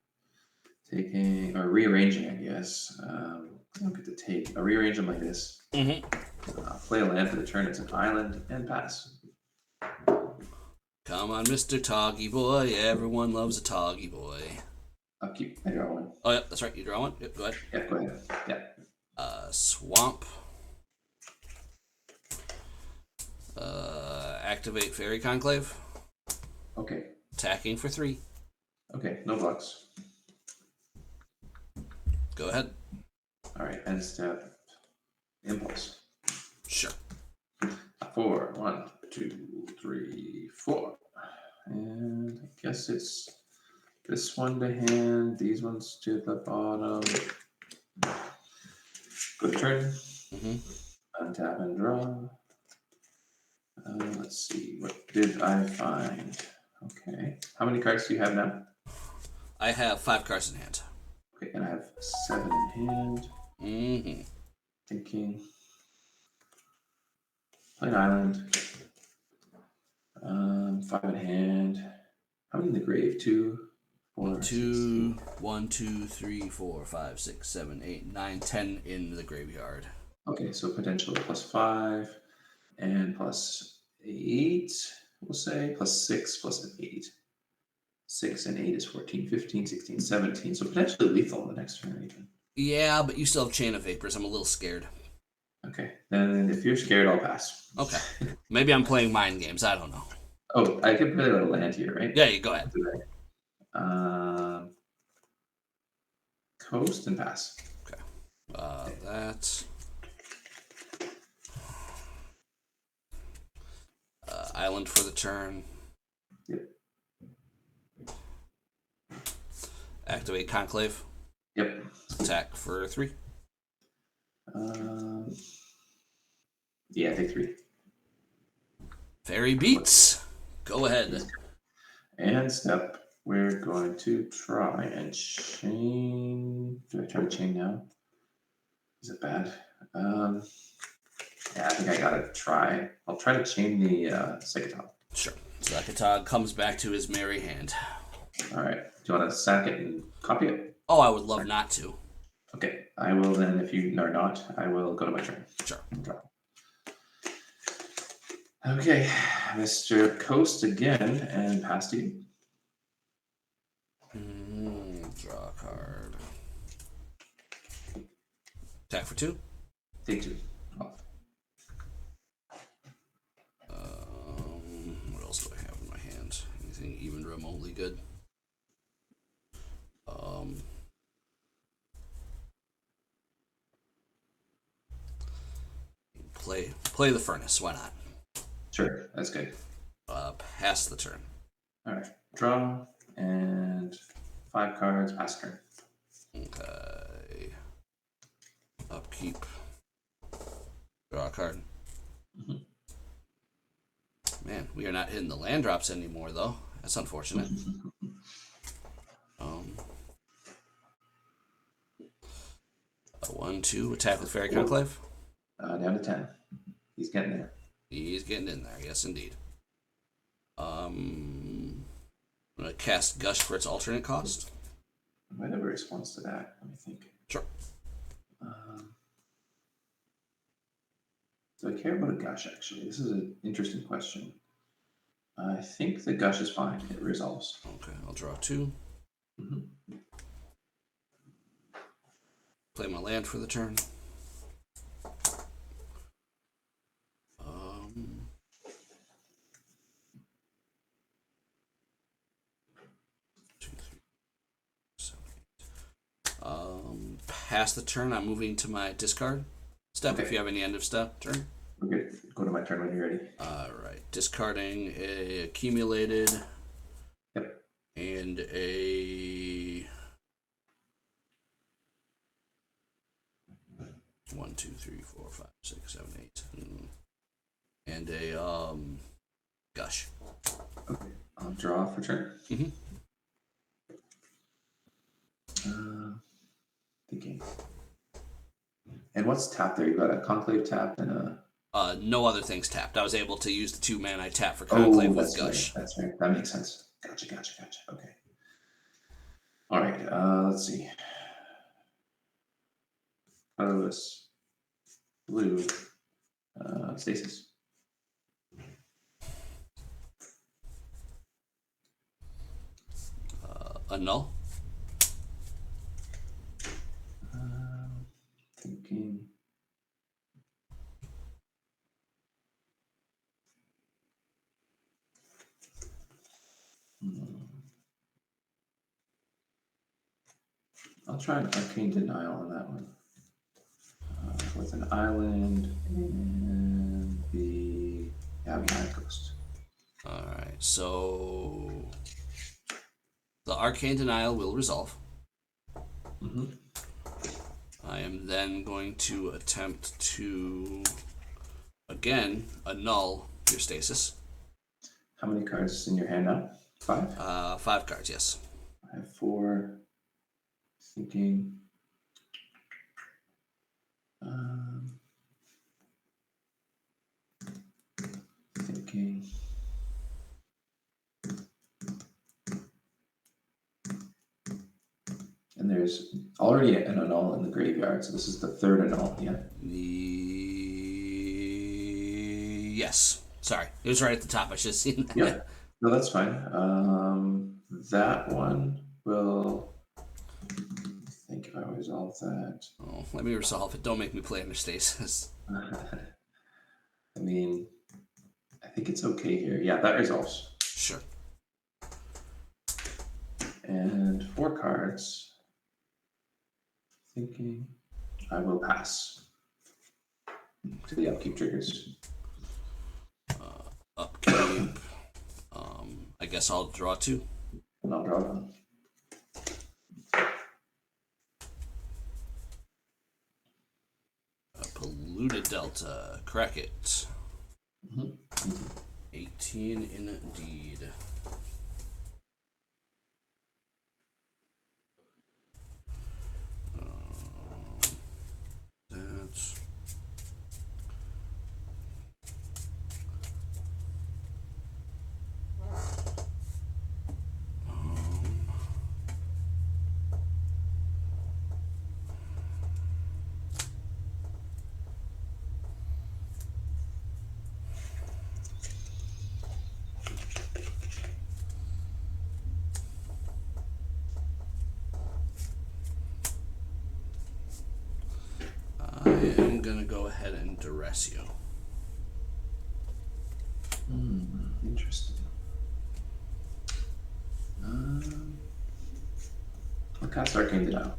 Taking or rearranging, I guess. I don't get to take. I'll rearrange them like this. Mm-hmm. Play a land for the turn. It's an island and pass. Come on, Mr. Toggy Boy. Everyone loves a Toggy Boy. Upkeep. I draw one. Oh, yeah, that's right. You draw one? Yep, go ahead. Yeah, go ahead. Yeah. Swamp. Activate Fairy Conclave. Okay. Attacking for 3. Okay, no blocks. Go ahead. All right, end step. Impulse. Sure. 4. 1, 2, 3, 4. And I guess it's this one to hand, these ones to the bottom. Good turn. Untap and draw. Let's see, what did I find? Okay. How many cards do you have now? I have 5 cards in hand. Okay, and I have 7 in hand. Thinking. Play an island. 5 in hand. How many in the grave? 2, 4, 1, 2, 3, 4, 5, 6, 7, 8, 9, 10 in the graveyard. Okay, so potential +5 and +8, we'll say, +6 plus an 8. 6 and 8 is 14, 15, 16, 17. So potentially lethal in the next turn even. Yeah, but you still have Chain of Vapors. I'm a little scared. Okay, then if you're scared, I'll pass. Okay. Maybe I'm playing mind games. I don't know. Oh, I could play a land here, right? Yeah, you go ahead. Coast and pass. Okay. That. Island for the turn. Yep. Activate Conclave. Yep. Attack for 3. Yeah, take 3. Fairy beats. Go ahead. And step. We're going to try and chain. Do I try to chain now? Is it bad? Yeah, I think I gotta try. I'll try to chain the Psychotop. Sure. Psychotog comes back to his merry hand. All right. Do you want to sack it and copy it? Oh, I would love not to. Okay. I will then, if you are not, I will go to my turn. Sure. Okay. Mr. Coast again and pass to you. Draw a card. Attack for 2. Take 2. Off. What else do I have in my hand? Anything even remotely good? Play the Furnace. Why not? Sure, that's good. Pass the turn. All right. Draw and 5 cards. Pass turn. Okay. Upkeep. Draw a card. Man, we are not hitting the land drops anymore, though. That's unfortunate. 1, 2. Attack with Fairy Conclave. Down to 10. He's getting there. He's getting in there. Yes, indeed. I'm going to cast Gush for its alternate cost. I might have a response to that. Let me think. Sure. Do I care about a Gush, actually? This is an interesting question. I think the Gush is fine. It resolves. Okay, I'll draw 2. Play my land for the turn. 2, 3, 7, 8. Pass the turn. I'm moving to my discard step. Okay. If you have any end of step turn. Okay, go to my turn when you're ready. All right, discarding a accumulated. Yep. And a 1, 2, 3, 4, 5, 6, 7, 8, and a Gush. Okay, I'll draw for turn. Thinking. And what's tapped there? You got a Conclave tapped and a. No other things tapped. I was able to use the 2 mana I tapped for Conclave with Gush. Right, that's right. That makes sense. Gotcha. Okay. All right. Let's see. Colorless, blue, Stasis. A null. Thinking. I'll try an arcane denial on that one. With an island and the behind coast. All right, so the arcane denial will resolve. Mm-hmm. I am then going to attempt to, again, annul your stasis. How many cards in your hand now? 5? 5 cards, yes. I have 4. Thinking. Thinking. And there's already an annul in the graveyard, so this is the 3rd annul, yeah? Yes. Sorry, it was right at the top. I should have seen that. Yeah, no, that's fine. That one will. I think if I resolve that. Oh, let me resolve it. Don't make me play under stasis. I mean, I think it's okay here. Yeah, that resolves. Sure. And 4 cards. Thinking I will pass to the upkeep triggers. Upkeep. I guess I'll draw 2. And I'll draw one. A polluted delta. Crack it. Mm-hmm. 18 indeed. That's I am going to go ahead and duress you. Interesting. I'll cast Arcane Denial.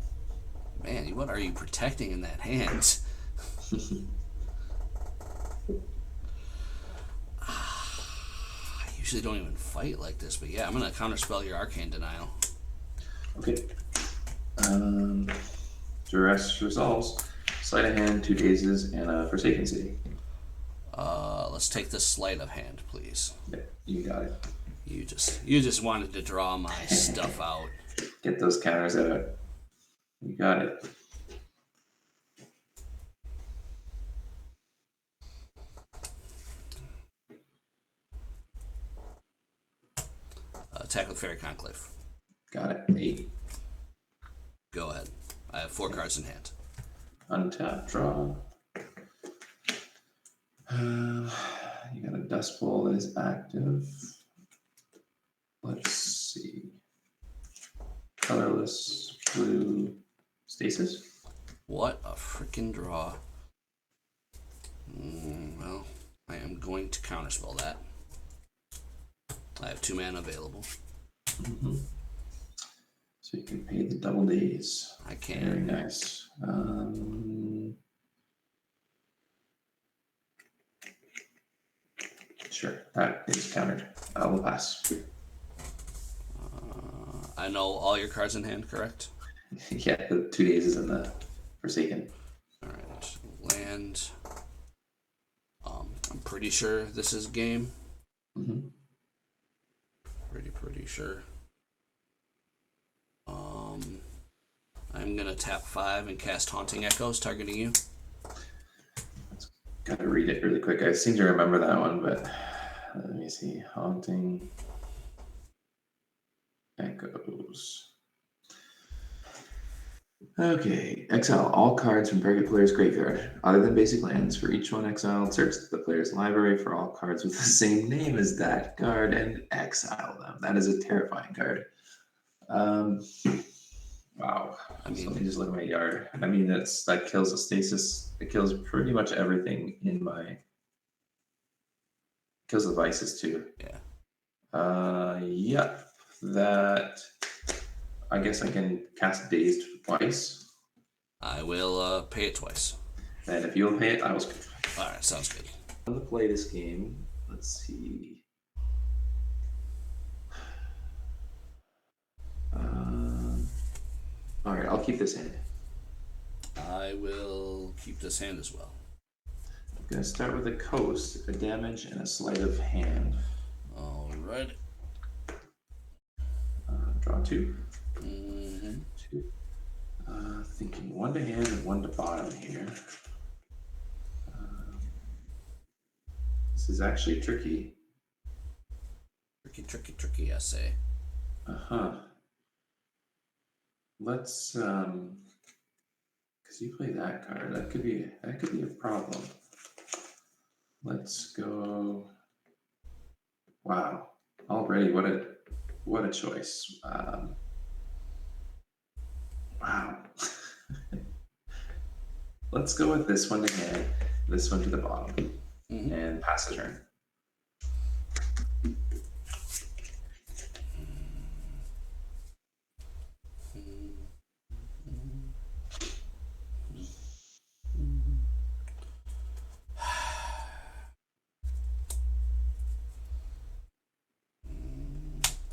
Man, what are you protecting in that hand? I usually don't even fight like this, but yeah, I'm going to counterspell your Arcane Denial. Okay. Duress resolves. Sleight of hand, 2 dazes, and a Forsaken City. Let's take the sleight of hand, please. Yeah, you got it. You just wanted to draw my stuff out. Get those counters out. You got it. Attack with Fairy Conclave. Got it. 8. Go ahead. I have 4 cards in hand. Untap, draw. You got a Dust Bowl that is active. Let's see. Colorless, blue, Stasis. What a freaking draw. Well, I am going to counterspell that. I have 2 mana available. Mm-hmm. So you can pay the double days. I can. Very nice. Sure, that is countered. I will pass. I know all your cards in hand, correct? Yeah, the 2 days is in the Forsaken. Alright, land. I'm pretty sure this is game. Mm-hmm. Pretty sure. I'm gonna tap 5 and cast Haunting Echoes, targeting you. Gotta read it really quick. I seem to remember that one, but let me see. Haunting Echoes. Okay, exile all cards from target player's graveyard, other than basic lands. For each one exiled, search the player's library for all cards with the same name as that card and exile them. That is a terrifying card. Wow. I mean, so let me just look at my yard. I mean, that kills the stasis. It kills pretty much everything in my. Kills the vices too. yeah. Yep. That. I guess I can cast Dazed twice. I will pay it twice. And if you'll pay it, I will skip. All right, sounds good. I'm gonna play this game. Let's see. All right, I'll keep this hand. I will keep this hand as well. I'm gonna start with a coast, a damage, and a sleight of hand. All right. Draw 2. Mm-hmm. 2. Thinking 1 to hand and 1 to bottom here. This is actually tricky. Tricky, I say. Let's because you play that card, that could be a problem. Let's go. Wow, already what a choice. Wow. Let's go with this one to hand, this one to the bottom, and pass the turn.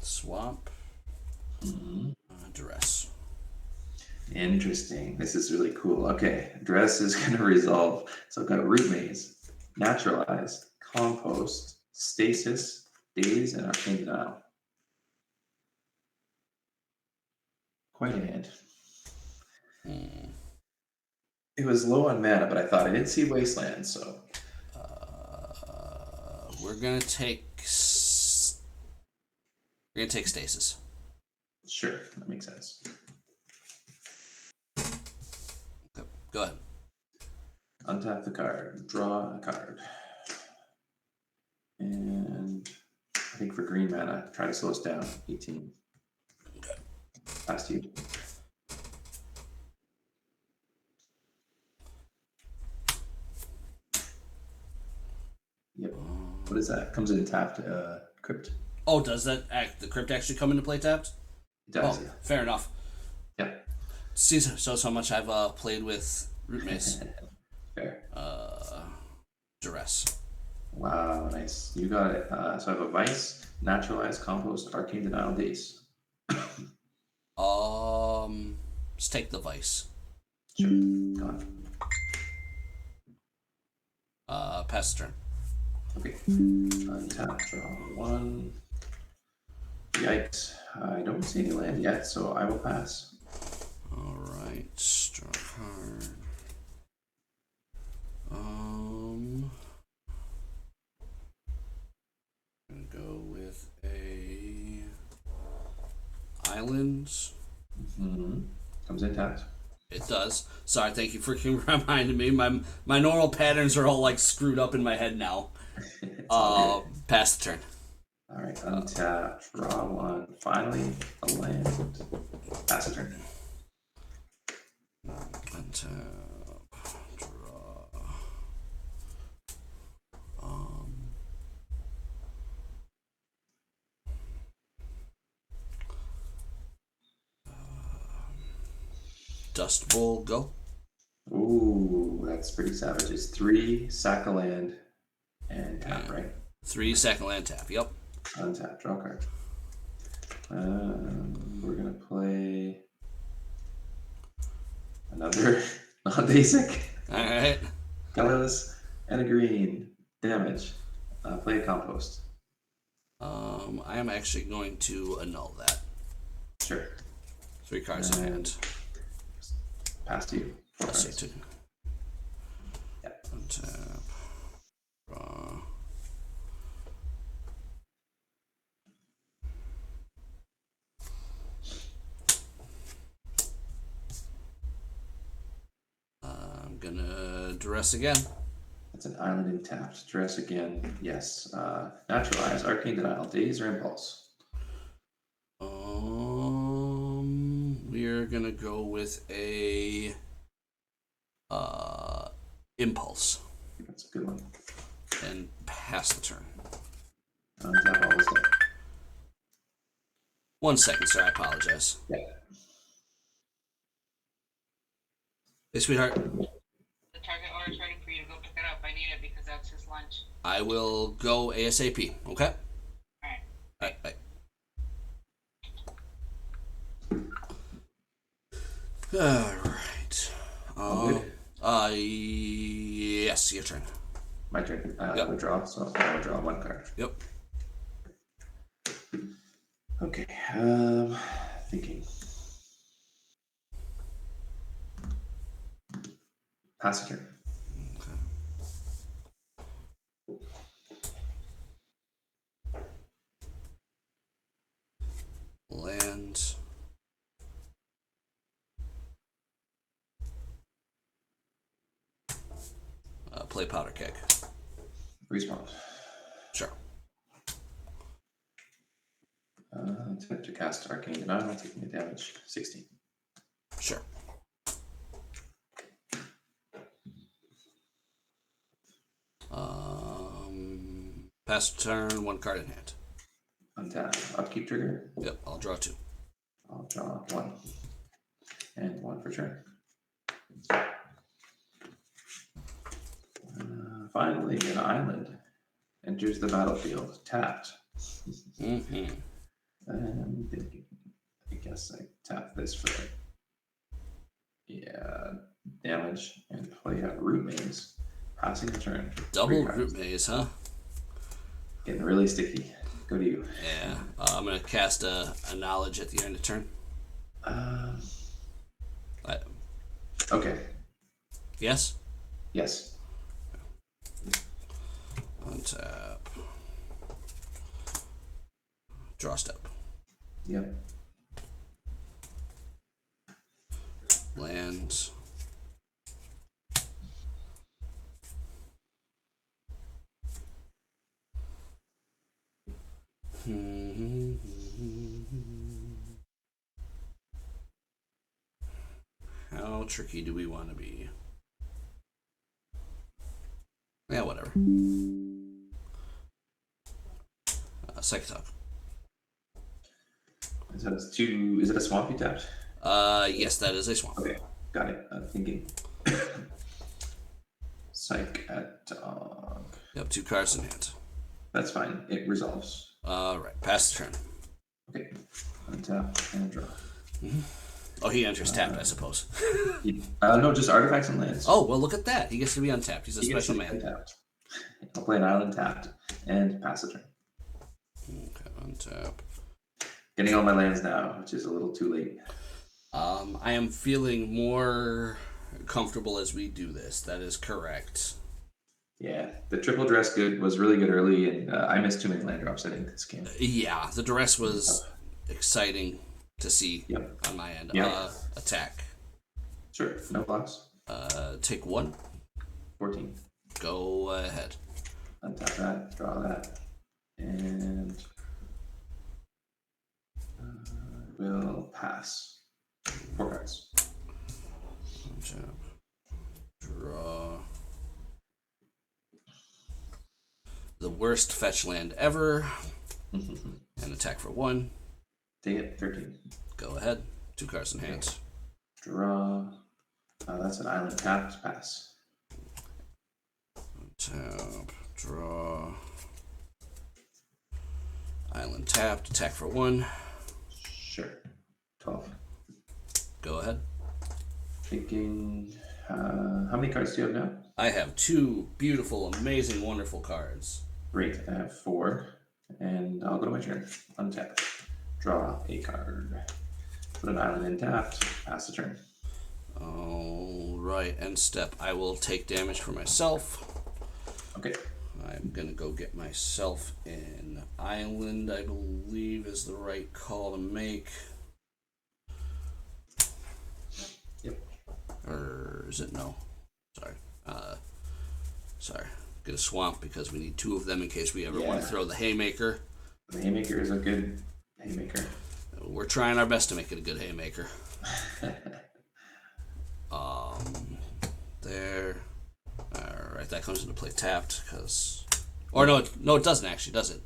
Swamp. Duress. Interesting. This is really cool. Okay, Dress is going to resolve. So I've got Root Maze, Naturalize, Compost, Stasis, Daze, and Arcane Denial. Quite a hand. It was low on mana, but I thought I didn't see Wasteland, so. We're gonna take Stasis. Sure, that makes sense. Okay, go ahead. Untap the card, draw a card. And I think for green mana, try to slow us down. 18. Okay. Past you. Yep. What is that? Comes in tapped crypt. Oh, does the crypt actually come into play tapped? It does, oh, yeah. Fair enough. Yeah. See, so much I've played with Root Mace. Fair. Duress. Wow, nice. You got it. So I have a Vice, Naturalize, Compost, Arcane Denial, Daze. Let's take the Vice. Sure. Gone. Pass the turn. Okay. Untap, draw 1. Yikes. I don't see any land yet, so I will pass. Alright, draw a card. Gonna go with a Islands. Comes in tapped. It does. Sorry, thank you for reminding me. My normal patterns are all like screwed up in my head now. Pass the turn. Alright, untap, draw 1. Finally, a land. Pass the turn. Untap, draw. Dust Bowl, go. Ooh, that's pretty savage. It's 3, sack a land, and tap, right? 3 second land tap, yep. Untap, draw card. We're gonna play another non-basic. Alright. Colorless and a green. Damage. Play a compost. I am actually going to annul that. Sure. 3 cards in hand. Pass to you. I'll say 2. Yep. Untap. Draw. gonna duress again. That's an island in tapped. Dress again. Yes. Naturalize. Arcane Denial. Daze or Impulse? We're gonna go with a impulse. That's a good one. And pass the turn. Untap all this stuff. 1 second, sir. I apologize. Yeah. Hey, sweetheart. The target order's ready for you to go pick it up. I need it because that's his lunch. I will go ASAP. Okay. Alright. Alright. Bye. Alright. Yes, your turn. My turn. Yep. Withdraw, so I'll draw 1 card. Yep. Okay. Thinking. Pass a turn. Land. Play powder keg. Respawn. Sure. Attempt to cast Arcane Denial, taking the damage. 16. Sure. Pass turn, 1 card in hand. Untap. Upkeep trigger. Yep, I'll draw 2. I'll draw 1. And 1 for turn. Finally, an island enters the battlefield. Tapped. Mm-hmm. I'm thinking, I guess I tap this for damage and play a Root Maze. Passing the turn. Double Root Maze, huh? Getting really sticky. Go to you. Yeah. I'm going to cast a Knowledge at the end of turn. Okay. Yes? Yes. Untap. Draw step. Yep. Land. How tricky do we want to be? Yeah, whatever. Psychic Talk. Is it a swamp you tapped? Yes, that is a swamp. Okay, got it. Thinking. Psych at dog. Yep, 2 cards in hand. That's fine. It resolves. Alright, pass the turn. Okay. Untap and draw. Mm-hmm. Oh, he enters tapped, I suppose. No, just artifacts and lands. Oh, well, look at that. He gets to be untapped. He's a special man. Untapped. I'll play an island tapped and pass the turn. Okay, untap. Getting all my lands now, which is a little too late. I am feeling more comfortable as we do this. That is correct. Yeah, the triple dress was really good early, and I missed too many land drops, I think, this game. Yeah, the duress was exciting to see on my end. Yep. Attack. Sure, no blocks. Take 1. 14. Go ahead. Untap that, draw that, and we'll pass. 4 cards. Untap. Draw. The worst fetch land ever. And attack for 1. Take it, 13. Go ahead. 2 cards in hand. Draw. That's an island tapped, pass. Tap, draw. Island tapped, attack for 1. Sure. 12. Go ahead. Taking. How many cards do you have now? I have 2 beautiful, amazing, wonderful cards. Great. I have 4. And I'll go to my turn. Untap. Draw a card. Put an island in tapped. Pass the turn. Alright, end step. I will take damage for myself. Okay. I'm gonna go get myself an island, I believe is the right call to make. Yep. Or is it no? Sorry. Sorry. Get a swamp because we need 2 of them in case we ever want to throw the haymaker. The haymaker is a good haymaker. We're trying our best to make it a good haymaker. There. Alright, that comes into play tapped because. Or no, it doesn't actually, does it?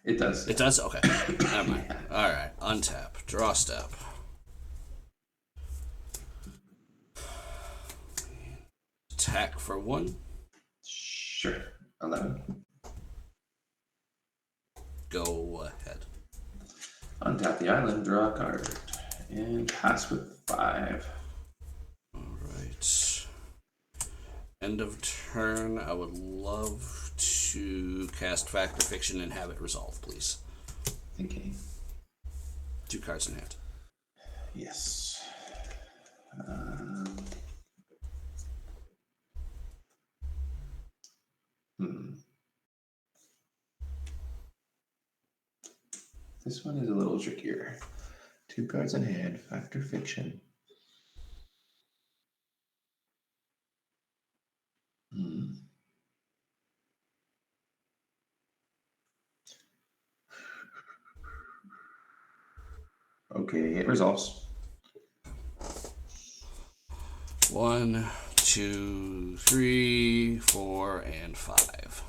It does. It does? Okay. Never mind. Yeah. Alright, untap. Draw step. Attack for 1. Sure. 11. Go ahead. Untap the island, draw a card, and pass with 5. Alright. End of turn. I would love to cast Fact or Fiction and have it resolve, please. Thinking. 2 cards in hand. Yes. This one is a little trickier. 2 cards in hand, Fact or Fiction. Okay, it resolves. 1, 2, 3, 4, and 5.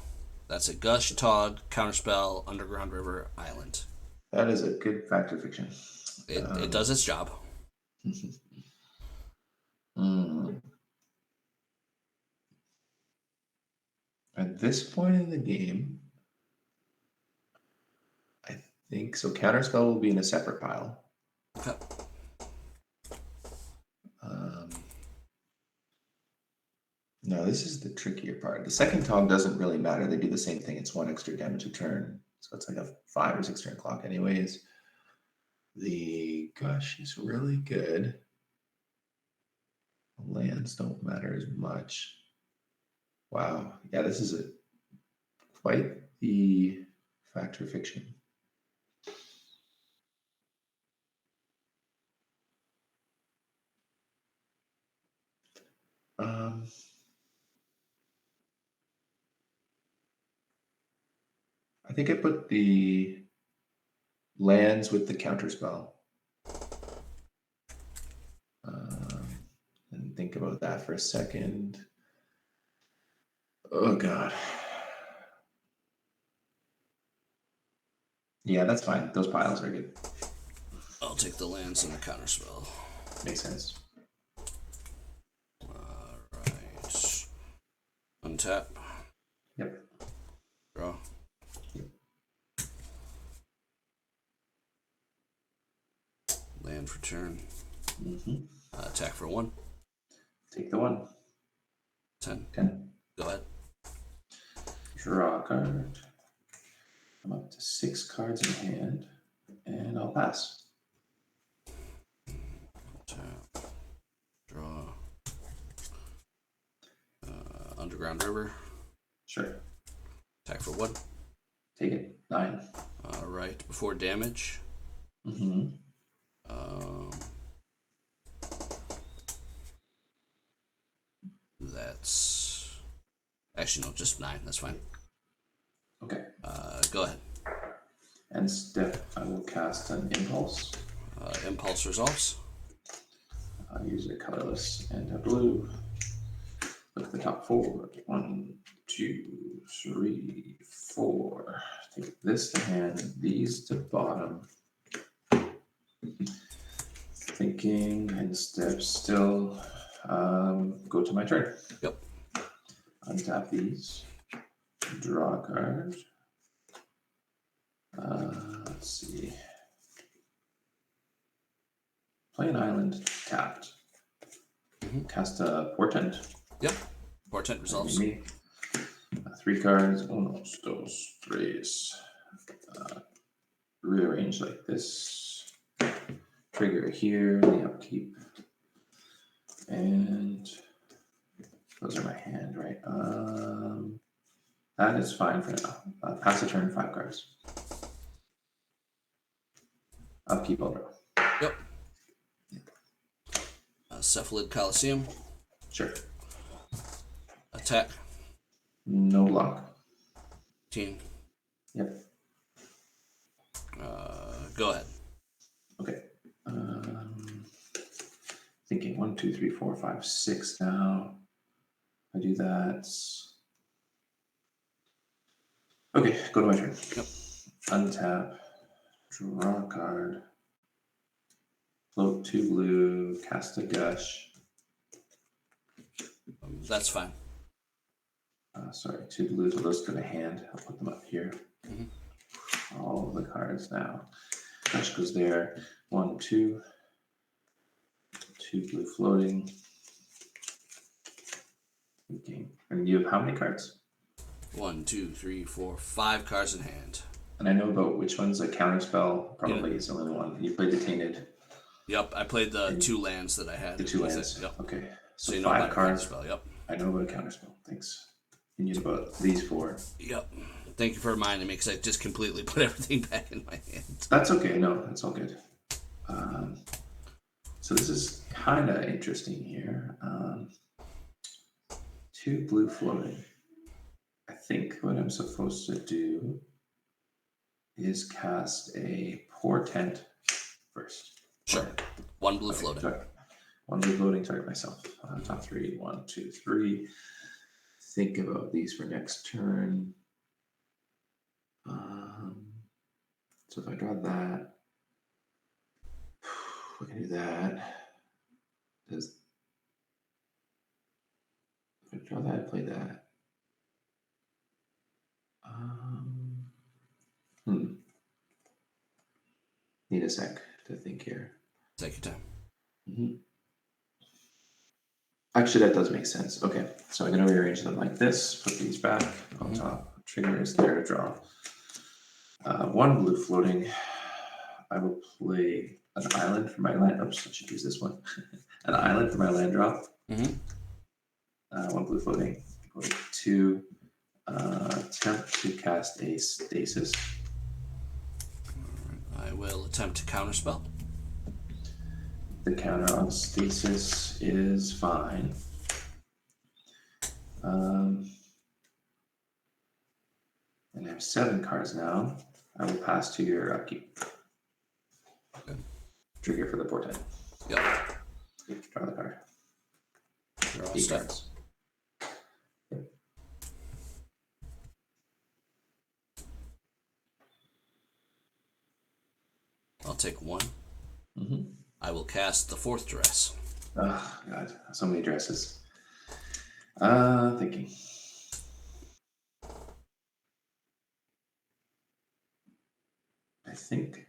That's a Gush, Tog, Counterspell, Underground River, Island. That is a good Fact or Fiction. It does its job. At this point in the game, I think so. Counterspell will be in a separate pile. Okay. No, this is the trickier part. The second Tog doesn't really matter. They do the same thing. It's 1 extra damage a turn. So it's like a 5 or 6 turn clock anyways. The Gush is really good. Lands don't matter as much. Wow. Yeah, this is quite the Fact or Fiction. I think I put the lands with the counterspell. And think about that for a second. Oh, God. Yeah, that's fine. Those piles are good. I'll take the lands and the counterspell. Makes sense. Alright. Untap. Yep. Draw. Yep. Land for turn. Attack for 1. Take the 1. 10. 10. Go ahead. Draw a card. I'm up to 6 cards in hand, and I'll pass. Tap. Draw. Underground River. Sure. Attack for 1. Take it. 9. Alright. Before damage. That's actually no, just 9. That's fine. Okay. Go ahead. And step, I will cast an Impulse. Impulse resolves. I'll use a colorless and a blue. Look at the top 4. 1, 2, 3, 4. Take this to hand, these to bottom. Thinking and step still. Go to my turn. Yep. Untap these. Draw a card. Let's see. Play an island tapped. Cast a Portent. Yep. Portent resolves. 3 cards. Unos, dos, tres. Rearrange like this. Trigger here, the upkeep. And those are my hand, right? That is fine for now. Pass a turn, 5 cards. Upkeep, I'll draw. Yep. Cephalid Coliseum. Sure. attack. No block. 15. Yep. Go ahead. Okay. Thinking 1, 2, 3, 4, 5, 6 now. I do that. Okay, go to my turn. Yep. Untap. Draw a card. Float 2 blue. Cast a gush. That's fine. Sorry, 2 blues. Well, those go to hand. I'll put them up here. Mhm. All of the cards now. Gush goes there. 1, 2. 2 blue floating. Okay. And you have how many cards? 1, 2, 3, 4, 5 cards in hand. And I know about which one's a counterspell. Probably is the only one. You played the Tainted. Yep, I played the 2 lands that I had. The 2 lands. Yep. Okay. So So you know 5 about a cards. counterspell. Yep. I know about a counterspell. Thanks. You knew about these 4. Yep. Thank you for reminding me because I just completely put everything back in my hand. That's okay. No, that's all good. So this is kind of interesting here. 2 blue floating. I think what I'm supposed to do is cast a portent first. Sure. 1 blue Okay, floating. sorry. 1 blue floating, target myself. Top 3, 1, 2, 3. Think about these for next turn. So if I draw that, we can do that. If I draw that, play that. Need a sec to think here. Take your time. Mm-hmm. Actually, that does make sense. Okay, so I'm going to rearrange them like this. Put these back on top. Trigger is there to draw. 1 blue floating. I will play an island for my land. Oops, I should use this one. An island for my land drop. 1 blue floating. Go to 2. Attempt to cast a Stasis. I will attempt to counterspell. The counter on Stasis is fine. And I have 7 cards now. I will pass to your upkeep. Okay. Trigger for the portent. Yep. Draw the card. Draw 8 start. cards. Yep. I'll take 1. Mm-hmm. I will cast the 4th duress. Oh, God. So many dresses. Thinking. I think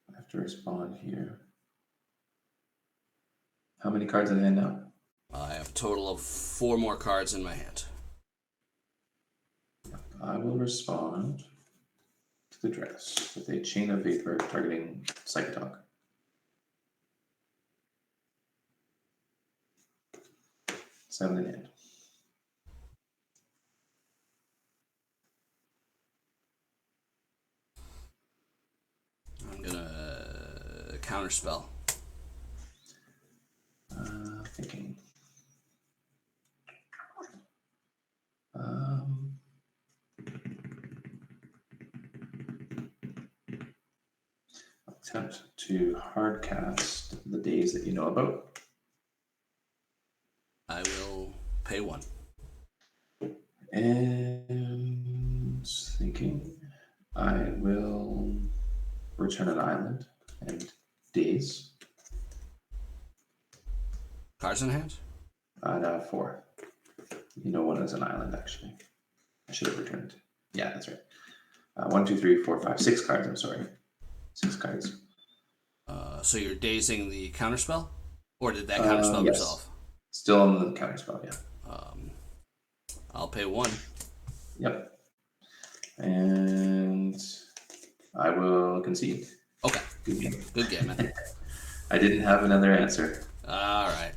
I have to respond here. How many cards in hand now? I have a total of 4 more cards in my hand. I will respond to the dress with a chain of vapor targeting Psychotalk. Seven in hand. I'm gonna counterspell. Thinking. Attempt to hardcast the days that you know about. I will pay 1. And thinking, I will return an island and days. Cards in hand? I have 4. You know one is an island, actually. I should have returned. Yeah, that's right. 1, 2, 3, 4, 5, 6 cards. I'm sorry. 6 cards. So you're dazing the counterspell? Or did that counterspell yes. resolve? Still on the counterspell, yeah. I'll pay 1. Yep. And I will concede. Okay. Good game. Good game, man. I didn't have another answer. All right.